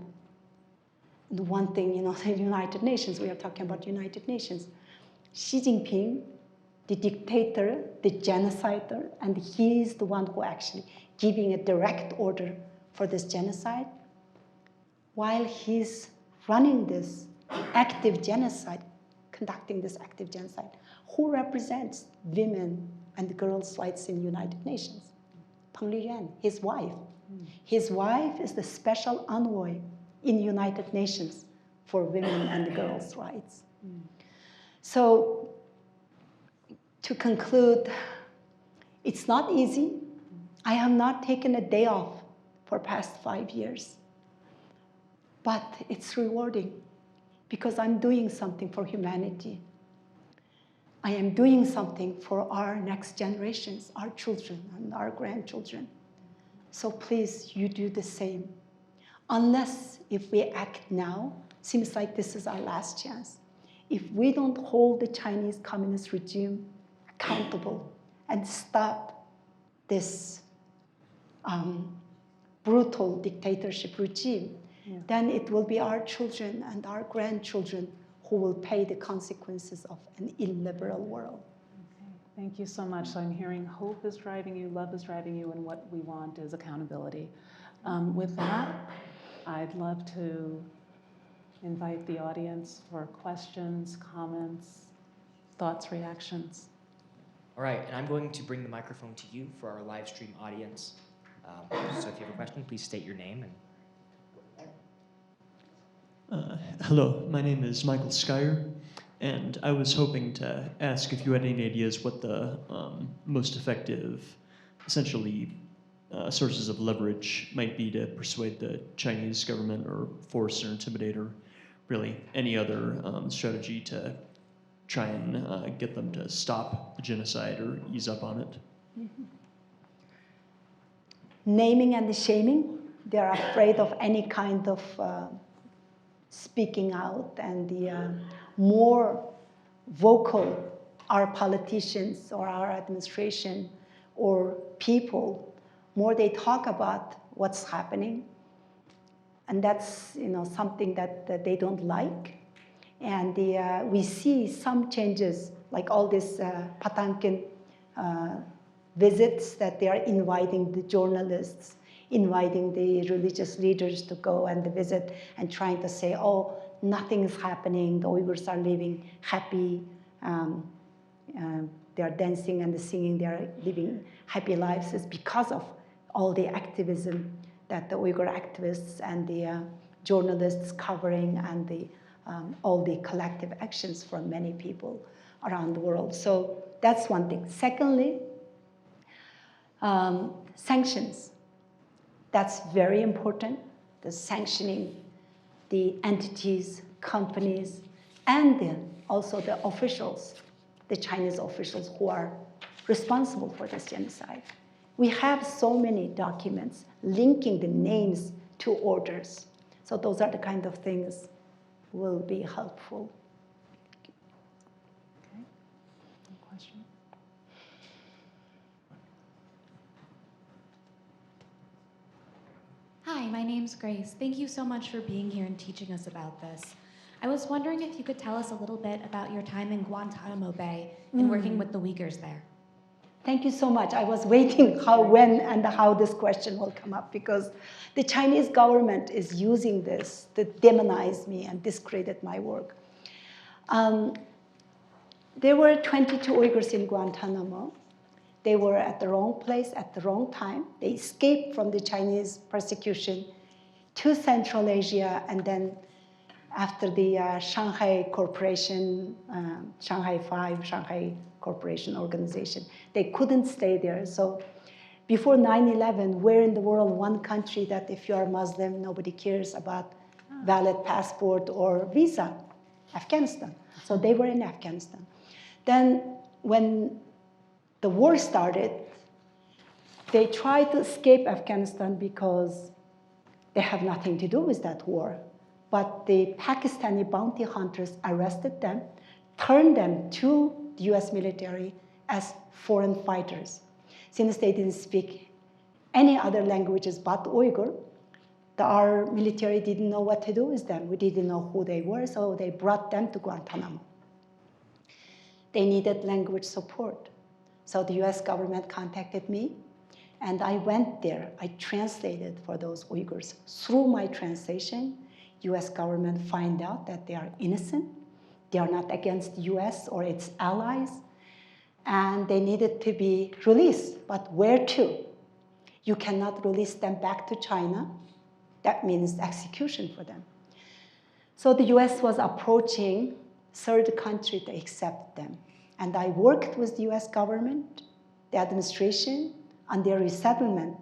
And one thing, the United Nations, we are talking about United Nations. Xi Jinping, the dictator, the genocider, and he's the one who actually giving a direct order for this genocide. While he's running this active genocide, conducting this active genocide, who represents women and girls' rights in the United Nations? Peng Liyuan, his wife. His wife is the special envoy in the United Nations for women and girls' rights. So, to conclude, it's not easy. I have not taken a day off for past 5 years. But it's rewarding because I'm doing something for humanity. I am doing something for our next generations, our children and our grandchildren. So please, you do the same. Unless if we act now, seems like this is our last chance. If we don't hold the Chinese communist regime accountable and stop this brutal dictatorship regime, then it will be our children and our grandchildren who will pay the consequences of an illiberal world. Thank you so much. So I'm hearing hope is driving you, love is driving you, and what we want is accountability. With that, I'd love to invite the audience for questions, comments, thoughts, reactions. All right, and I'm going to bring the microphone to you for our live stream audience. So if you have a question, please state your name. Hello, my name is Michael Skyer, and I was hoping to ask if you had any ideas what the most effective, essentially, sources of leverage might be to persuade the Chinese government or force or intimidate or really any other strategy to try and get them to stop the genocide or ease up on it. Mm-hmm. Naming and shaming. They're afraid of any kind of speaking out, and the more vocal our politicians or our administration or people, more they talk about what's happening, and that's something that they don't like. And we see some changes, like all these Patankin visits that they are inviting the journalists, inviting the religious leaders to go and visit and trying to say, oh, nothing is happening, the Uyghurs are living happy, they are dancing and singing, they are living happy lives. It's because of all the activism that the Uyghur activists and the journalists covering and the all the collective actions from many people around the world. So that's one thing. Secondly, sanctions. That's very important, the sanctioning the entities, companies, and also the officials, the Chinese officials who are responsible for this genocide. We have so many documents linking the names to orders. So those are the kind of things will be helpful. Okay. Any question? Hi, my name's Grace. Thank you so much for being here and teaching us about this. I was wondering if you could tell us a little bit about your time in Guantanamo Bay and working with the Uyghurs there. Thank you so much. I was waiting when and how this question will come up, because the Chinese government is using this to demonize me and discredit my work. There were 22 Uyghurs in Guantanamo. They were at the wrong place at the wrong time. They escaped from the Chinese persecution to Central Asia, and then after the Shanghai Corporation, Shanghai 5, Shanghai Corporation organization, they couldn't stay there. So before 9/11, where in the world one country that if you are Muslim, nobody cares about valid passport or visa? Afghanistan. So they were in Afghanistan. Then when the war started, they tried to escape Afghanistan because they have nothing to do with that war. But the Pakistani bounty hunters arrested them, turned them to the US military as foreign fighters. Since they didn't speak any other languages but Uyghur, our military didn't know what to do with them. We didn't know who they were, so they brought them to Guantanamo. They needed language support. So the US government contacted me, and I went there. I translated for those Uyghurs. Through my translation, US government find out that they are innocent. They are not against US or its allies, and they needed to be released. But where to? You cannot release them back to China. That means execution for them. So the US was approaching third country to accept them. And I worked with the US government, the administration, on their resettlement.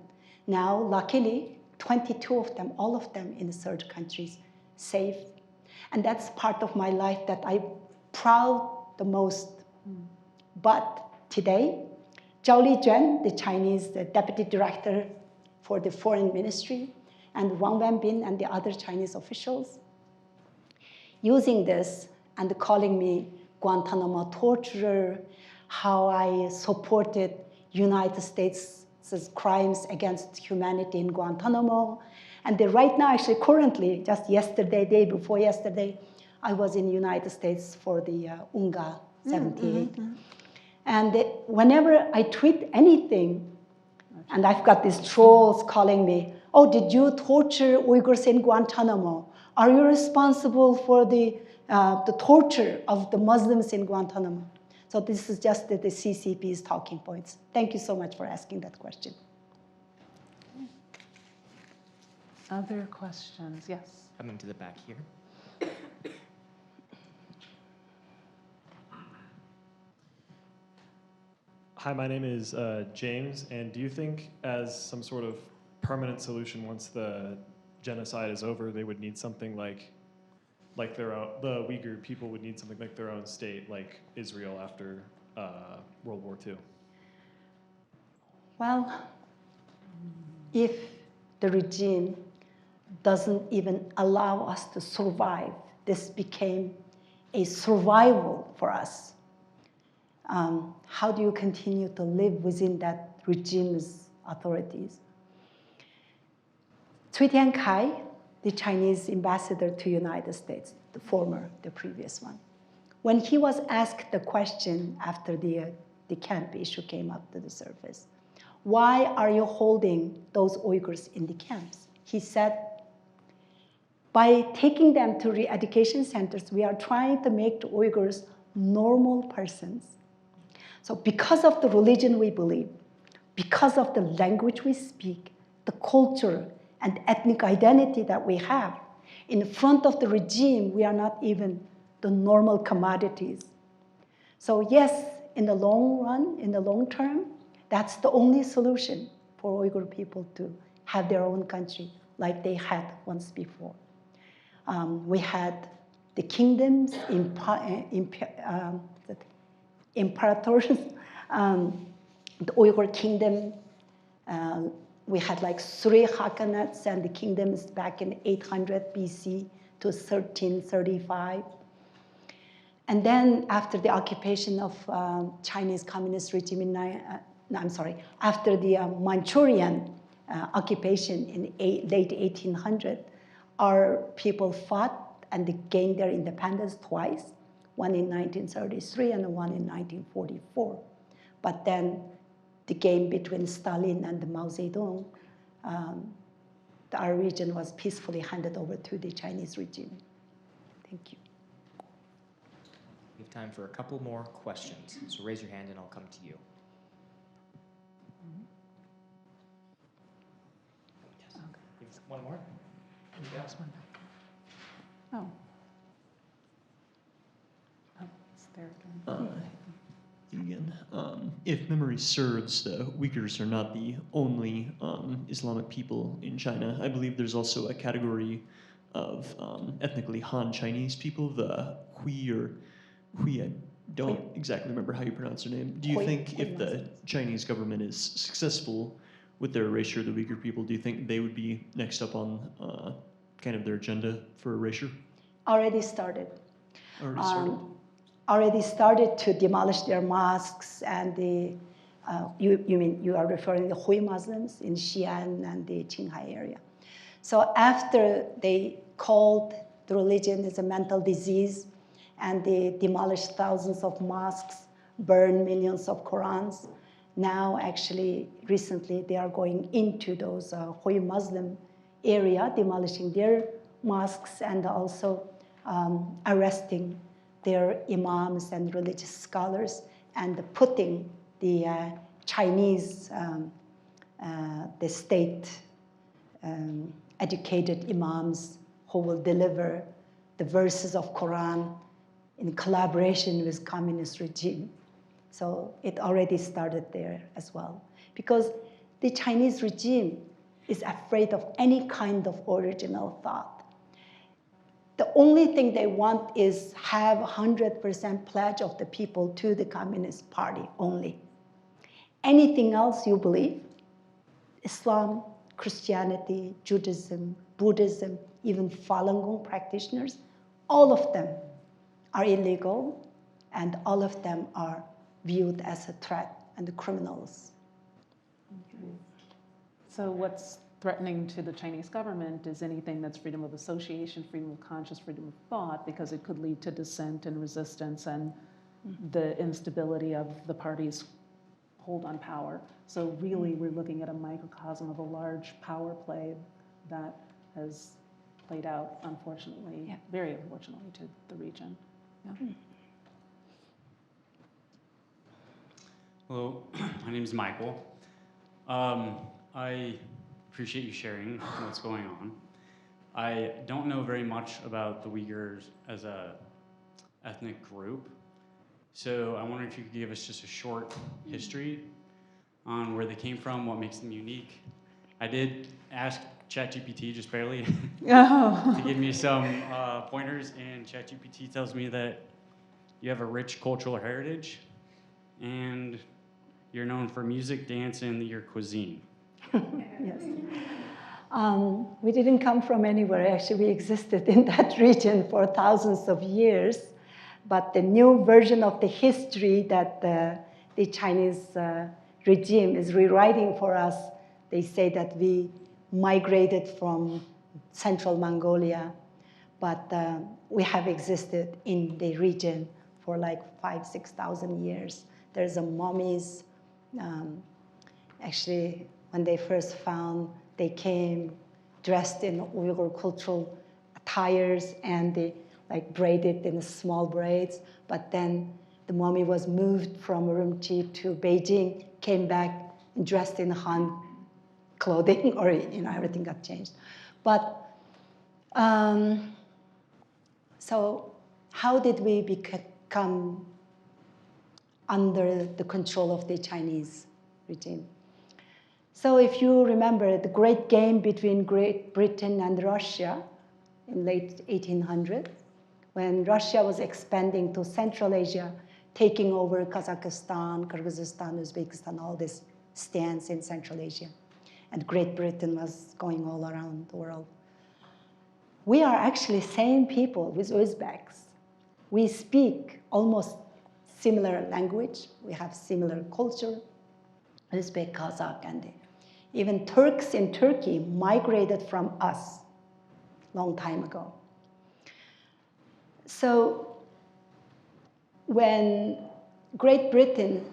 Now, luckily, 22 of them, all of them in the third countries, safe. And that's part of my life that I'm proud the most. But today, Zhao Lijuan, the Chinese deputy director for the foreign ministry, and Wang Wenbin and the other Chinese officials, using this and calling me Guantanamo torturer, how I supported United States' crimes against humanity in Guantanamo. And right now, actually currently, just yesterday, day before yesterday, I was in the United States for the UNGA 78. And whenever I tweet anything, and I've got these trolls calling me, oh, did you torture Uyghurs in Guantanamo? Are you responsible for the torture of the Muslims in Guantanamo? So this is just the CCP's talking points. Thank you so much for asking that question. Other questions? Yes. Coming to the back here. Hi, my name is James, and do you think as some sort of permanent solution once the genocide is over, they would need something like their own, the Uyghur people would need something like their own state, like Israel after World War II? Well, if the regime doesn't even allow us to survive, this became a survival for us. How do you continue to live within that regime's authorities? Cui Tiankai, the Chinese ambassador to United States, the previous one, when he was asked the question after the camp issue came up to the surface, why are you holding those Uyghurs in the camps? He said, by taking them to re-education centers, we are trying to make the Uyghurs normal persons. So because of the religion we believe, because of the language we speak, the culture and ethnic identity that we have, in front of the regime, we are not even the normal commodities. So yes, in the long run, in the long term, that's the only solution for Uyghur people to have their own country like they had once before. We had the kingdoms, imperators, the Uyghur kingdom. We had like 3 Khaqanates and the kingdoms back in 800 BC to 1335. And then after the occupation of Chinese communist regime in, after the Manchurian occupation in late 1800, our people fought and they gained their independence twice, one in 1933 and one in 1944. But then the game between Stalin and Mao Zedong, our region was peacefully handed over to the Chinese regime. Thank you. We have time for a couple more questions. So raise your hand and I'll come to you. Yes. Okay. One more? There's one. Oh. Oh, it's there again. If memory serves, the Uyghurs are not the only Islamic people in China. I believe there's also a category of ethnically Han Chinese people, the Hui or Hui. I don't exactly remember how you pronounce their name. Do you think if the Chinese government is successful with their erasure of the Uyghur people, do you think they would be next up on kind of their agenda for erasure? Already started. Already started to demolish their mosques and the, you are referring to the Hui Muslims in Xi'an and the Qinghai area. So after they called the religion as a mental disease and they demolished thousands of mosques, burned millions of Qurans, now actually recently they are going into those Hui Muslim area, demolishing their mosques and also arresting their imams and religious scholars and putting the Chinese, the state educated imams who will deliver the verses of Quran in collaboration with communist regime. So it already started there as well. Because the Chinese regime is afraid of any kind of original thought. The only thing they want is have 100% pledge of the people to the Communist Party only. Anything else you believe, Islam, Christianity, Judaism, Buddhism, even Falun Gong practitioners, all of them are illegal and all of them are viewed as a threat and criminals. Okay. So what's threatening to the Chinese government is anything that's freedom of association, freedom of conscience, freedom of thought, because it could lead to dissent and resistance and the instability of the party's hold on power. So really, we're looking at a microcosm of a large power play that has played out, unfortunately, very unfortunately, to the region. Yeah. Hello, my name is Michael. I appreciate you sharing what's going on. I don't know very much about the Uyghurs as a ethnic group, so I wonder if you could give us just a short history on where they came from, what makes them unique. I did ask ChatGPT just barely to give me some pointers, and ChatGPT tells me that you have a rich cultural heritage and you're known for music, dance, and your cuisine. Yes. We didn't come from anywhere. Actually, we existed in that region for thousands of years. But the new version of the history that the Chinese regime is rewriting for us, they say that we migrated from central Mongolia, but we have existed in the region for like 5,000–6,000 years. There's a mummies. Actually, when they first found, they came dressed in Uyghur cultural attires, and they like braided in small braids. But then the mummy was moved from Urumqi to Beijing, came back and dressed in Han clothing, or everything got changed. But so how did we become under the control of the Chinese regime? So if you remember the great game between Great Britain and Russia in late 1800s, when Russia was expanding to Central Asia, taking over Kazakhstan, Kyrgyzstan, Uzbekistan, all these stands in Central Asia. And Great Britain was going all around the world. We are actually same people with Uzbeks. We speak almost similar language. We have similar culture. Uzbek, Kazakh, and even Turks in Turkey migrated from us long time ago. So when Great Britain,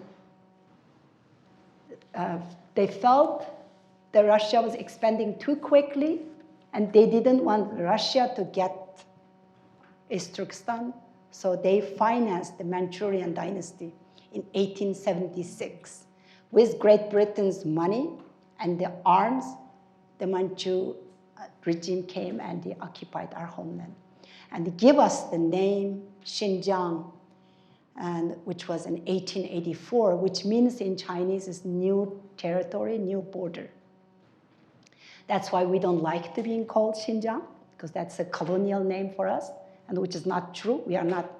they felt that Russia was expanding too quickly, and they didn't want Russia to get East Turkestan, so they financed the Manchurian dynasty in 1876. With Great Britain's money and the arms, the Manchu regime came and they occupied our homeland. And they gave us the name Xinjiang, and which was in 1884, which means in Chinese is new territory, new border. That's why we don't like to be called Xinjiang, because that's a colonial name for us, and which is not true. We are not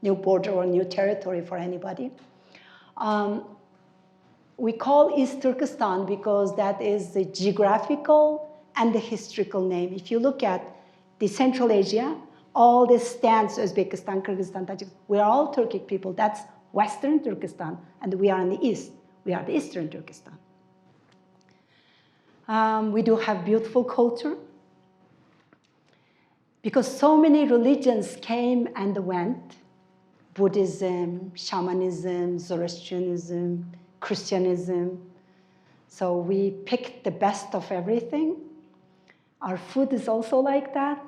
new border or new territory for anybody. We call East Turkestan because that is the geographical and the historical name. If you look at the Central Asia, all the stands, Uzbekistan, Kyrgyzstan, Tajikistan, we are all Turkic people. That's Western Turkestan, and we are in the East. We are the Eastern Turkestan. We do have beautiful culture. Because so many religions came and went, Buddhism, shamanism, Zoroastrianism, Christianism. So we picked the best of everything. Our food is also like that.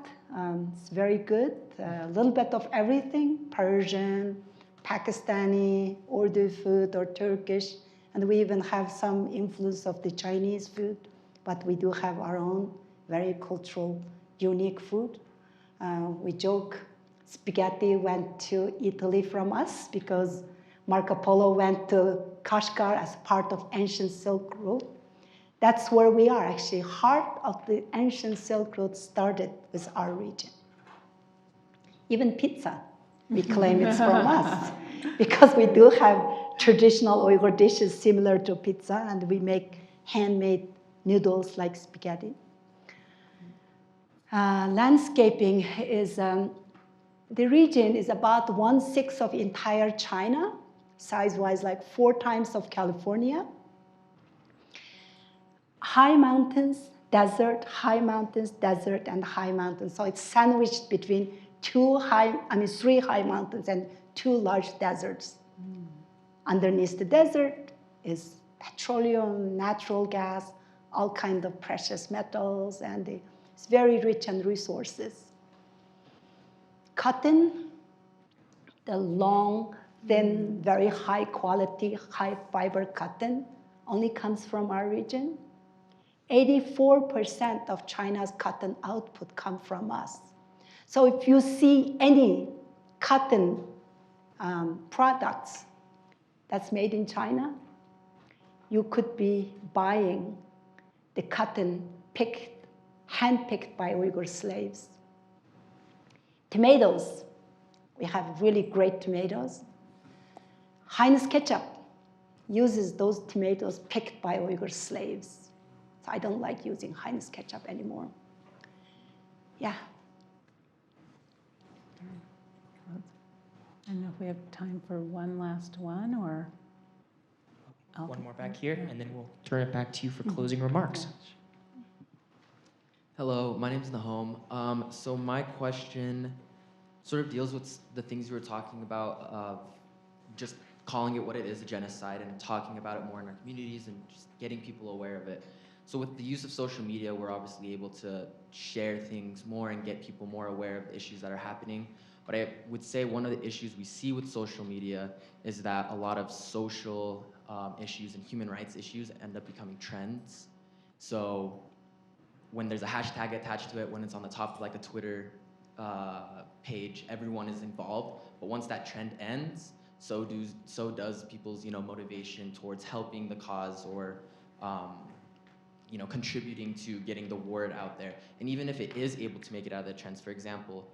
It's very good. A little bit of everything, Persian, Pakistani, Urdu food, or Turkish. And we even have some influence of the Chinese food. But we do have our own very cultural, unique food. We joke spaghetti went to Italy from us because Marco Polo went to Kashgar as part of ancient Silk Road. That's where we are, actually. Heart of the ancient Silk Road started with our region. Even pizza, we claim it's from us because we do have traditional Uyghur dishes similar to pizza, and we make handmade noodles like spaghetti. Landscaping is, the region is about 1/6 of entire China, size-wise like 4 times of California. High mountains, desert, high mountains, desert, and high mountains. So it's sandwiched between three high mountains and 2 large deserts. Underneath the desert is petroleum, natural gas, all kinds of precious metals, and it's very rich in resources. Cotton, the long, thin, very high quality, high fiber cotton only comes from our region. 84% of China's cotton output come from us. So if you see any cotton products that's made in China, you could be buying the cotton hand-picked by Uyghur slaves. Tomatoes, we have really great tomatoes. Heinz ketchup uses those tomatoes picked by Uyghur slaves. So I don't like using Heinz ketchup anymore. Yeah. I don't know if we have time for one last one, or... One more back here, and then we'll turn it back to you for closing remarks. Hello, my name is Nahom. So my question sort of deals with the things you were talking about, of just calling it what it is, a genocide, and talking about it more in our communities and just getting people aware of it. So with the use of social media, we're obviously able to share things more and get people more aware of the issues that are happening. But I would say one of the issues we see with social media is that a lot of social issues and human rights issues end up becoming trends. So when there's a hashtag attached to it, when it's on the top of like a Twitter page, everyone is involved. But once that trend ends, so does people's motivation towards helping the cause or contributing to getting the word out there. And even if it is able to make it out of the trends, for example,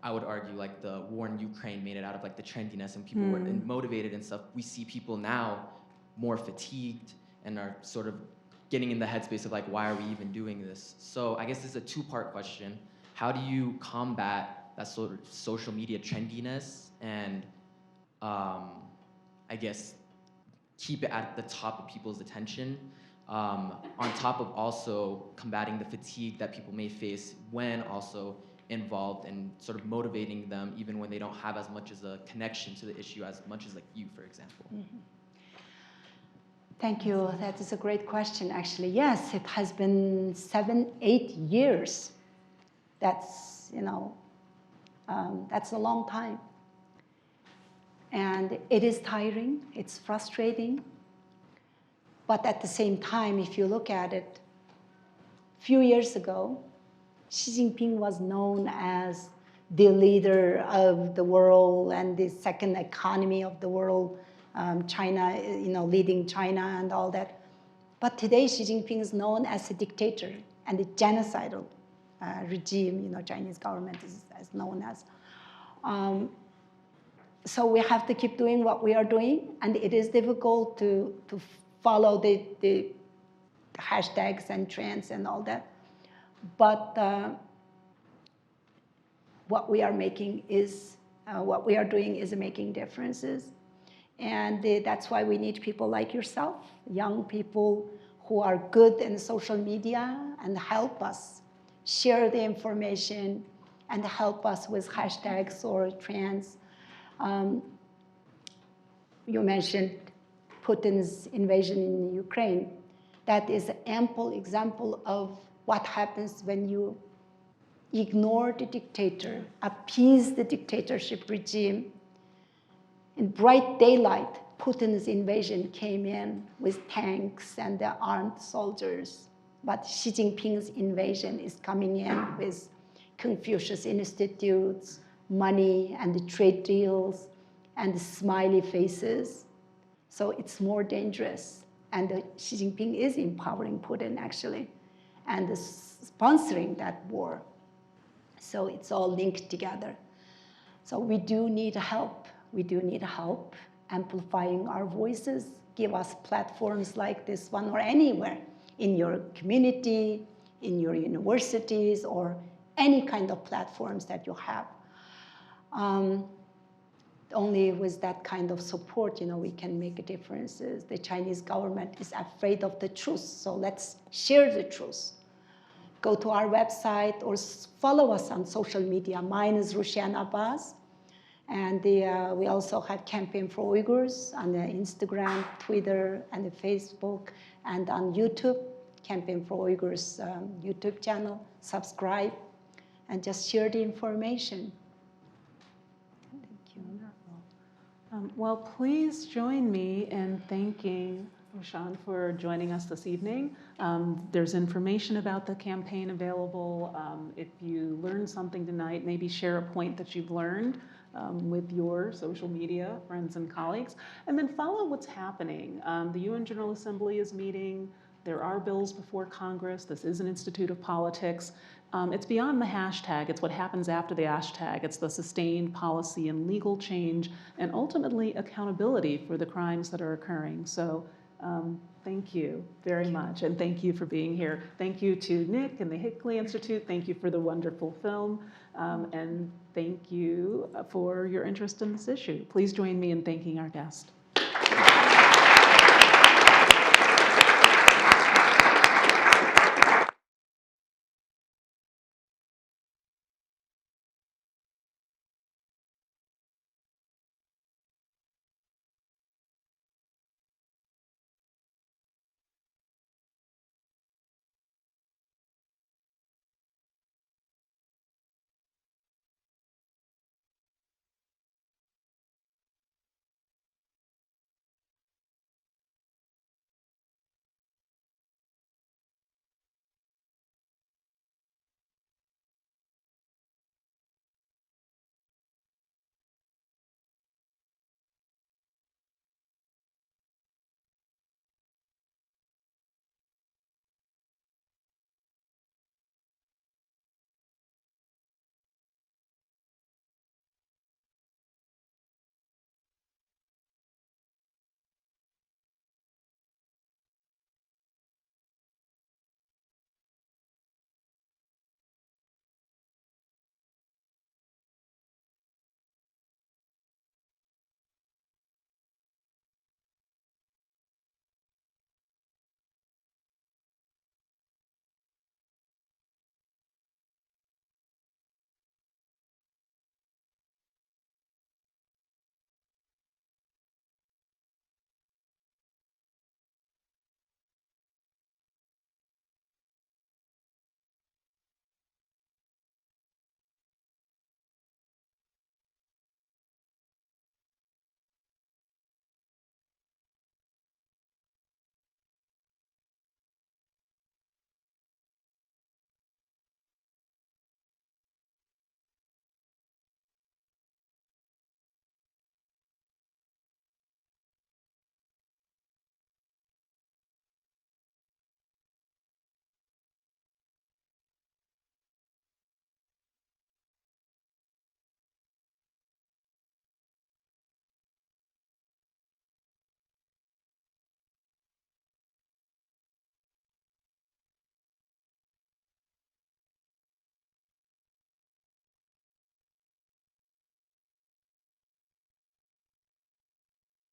I would argue like the war in Ukraine made it out of like the trendiness and people were motivated and stuff. We see people now more fatigued and are sort of getting in the headspace of like, why are we even doing this? So I guess this is a 2-part question. How do you combat that sort of social media trendiness and I guess keep it at the top of people's attention, on top of also combating the fatigue that people may face when also involved and sort of motivating them even when they don't have as much as a connection to the issue as much as like you, for example? Thank you. That is a great question, actually. Yes, it has been 7-8 years. That's, that's a long time. And it is tiring, it's frustrating. But at the same time, if you look at it, a few years ago, Xi Jinping was known as the leader of the world and the second economy of the world, China, leading China and all that. But today, Xi Jinping is known as a dictator and a genocidal regime, Chinese government is known as. So we have to keep doing what we are doing, and it is difficult to follow the hashtags and trends and all that. But what we are doing is making differences. And that's why we need people like yourself, young people who are good in social media and help us share the information and help us with hashtags or trends. You mentioned Putin's invasion in Ukraine. That is an ample example of what happens when you ignore the dictator, appease the dictatorship regime. In bright daylight, Putin's invasion came in with tanks and the armed soldiers. But Xi Jinping's invasion is coming in with Confucius institutes, money and the trade deals and the smiley faces. So it's more dangerous. And Xi Jinping is empowering Putin, actually, and sponsoring that war. So it's all linked together. So we do need help. We do need help amplifying our voices. Give us platforms like this one or anywhere in your community, in your universities, or any kind of platforms that you have. only with that kind of support, we can make a difference. The Chinese government is afraid of the truth, so let's share the truth. Go to our website or follow us on social media. Mine is Rushan Abbas. And we also have Campaign for Uyghurs on the Instagram, Twitter, and the Facebook, and on YouTube, Campaign for Uyghurs YouTube channel. Subscribe and just share the information. Thank you. Well, please join me in thanking Rushan for joining us this evening. There's information about the campaign available. If you learned something tonight, maybe share a point that you've learned with your social media friends and colleagues, and then follow what's happening. The UN General Assembly is meeting. There are bills before Congress. This is an institute of politics. It's beyond the hashtag. It's what happens after the hashtag. It's the sustained policy and legal change, and ultimately accountability for the crimes that are occurring. So thank you very much, and thank you for being here. Thank you to Nick and the Hickley Institute. Thank you for the wonderful film, and thank you for your interest in this issue. Please join me in thanking our guest.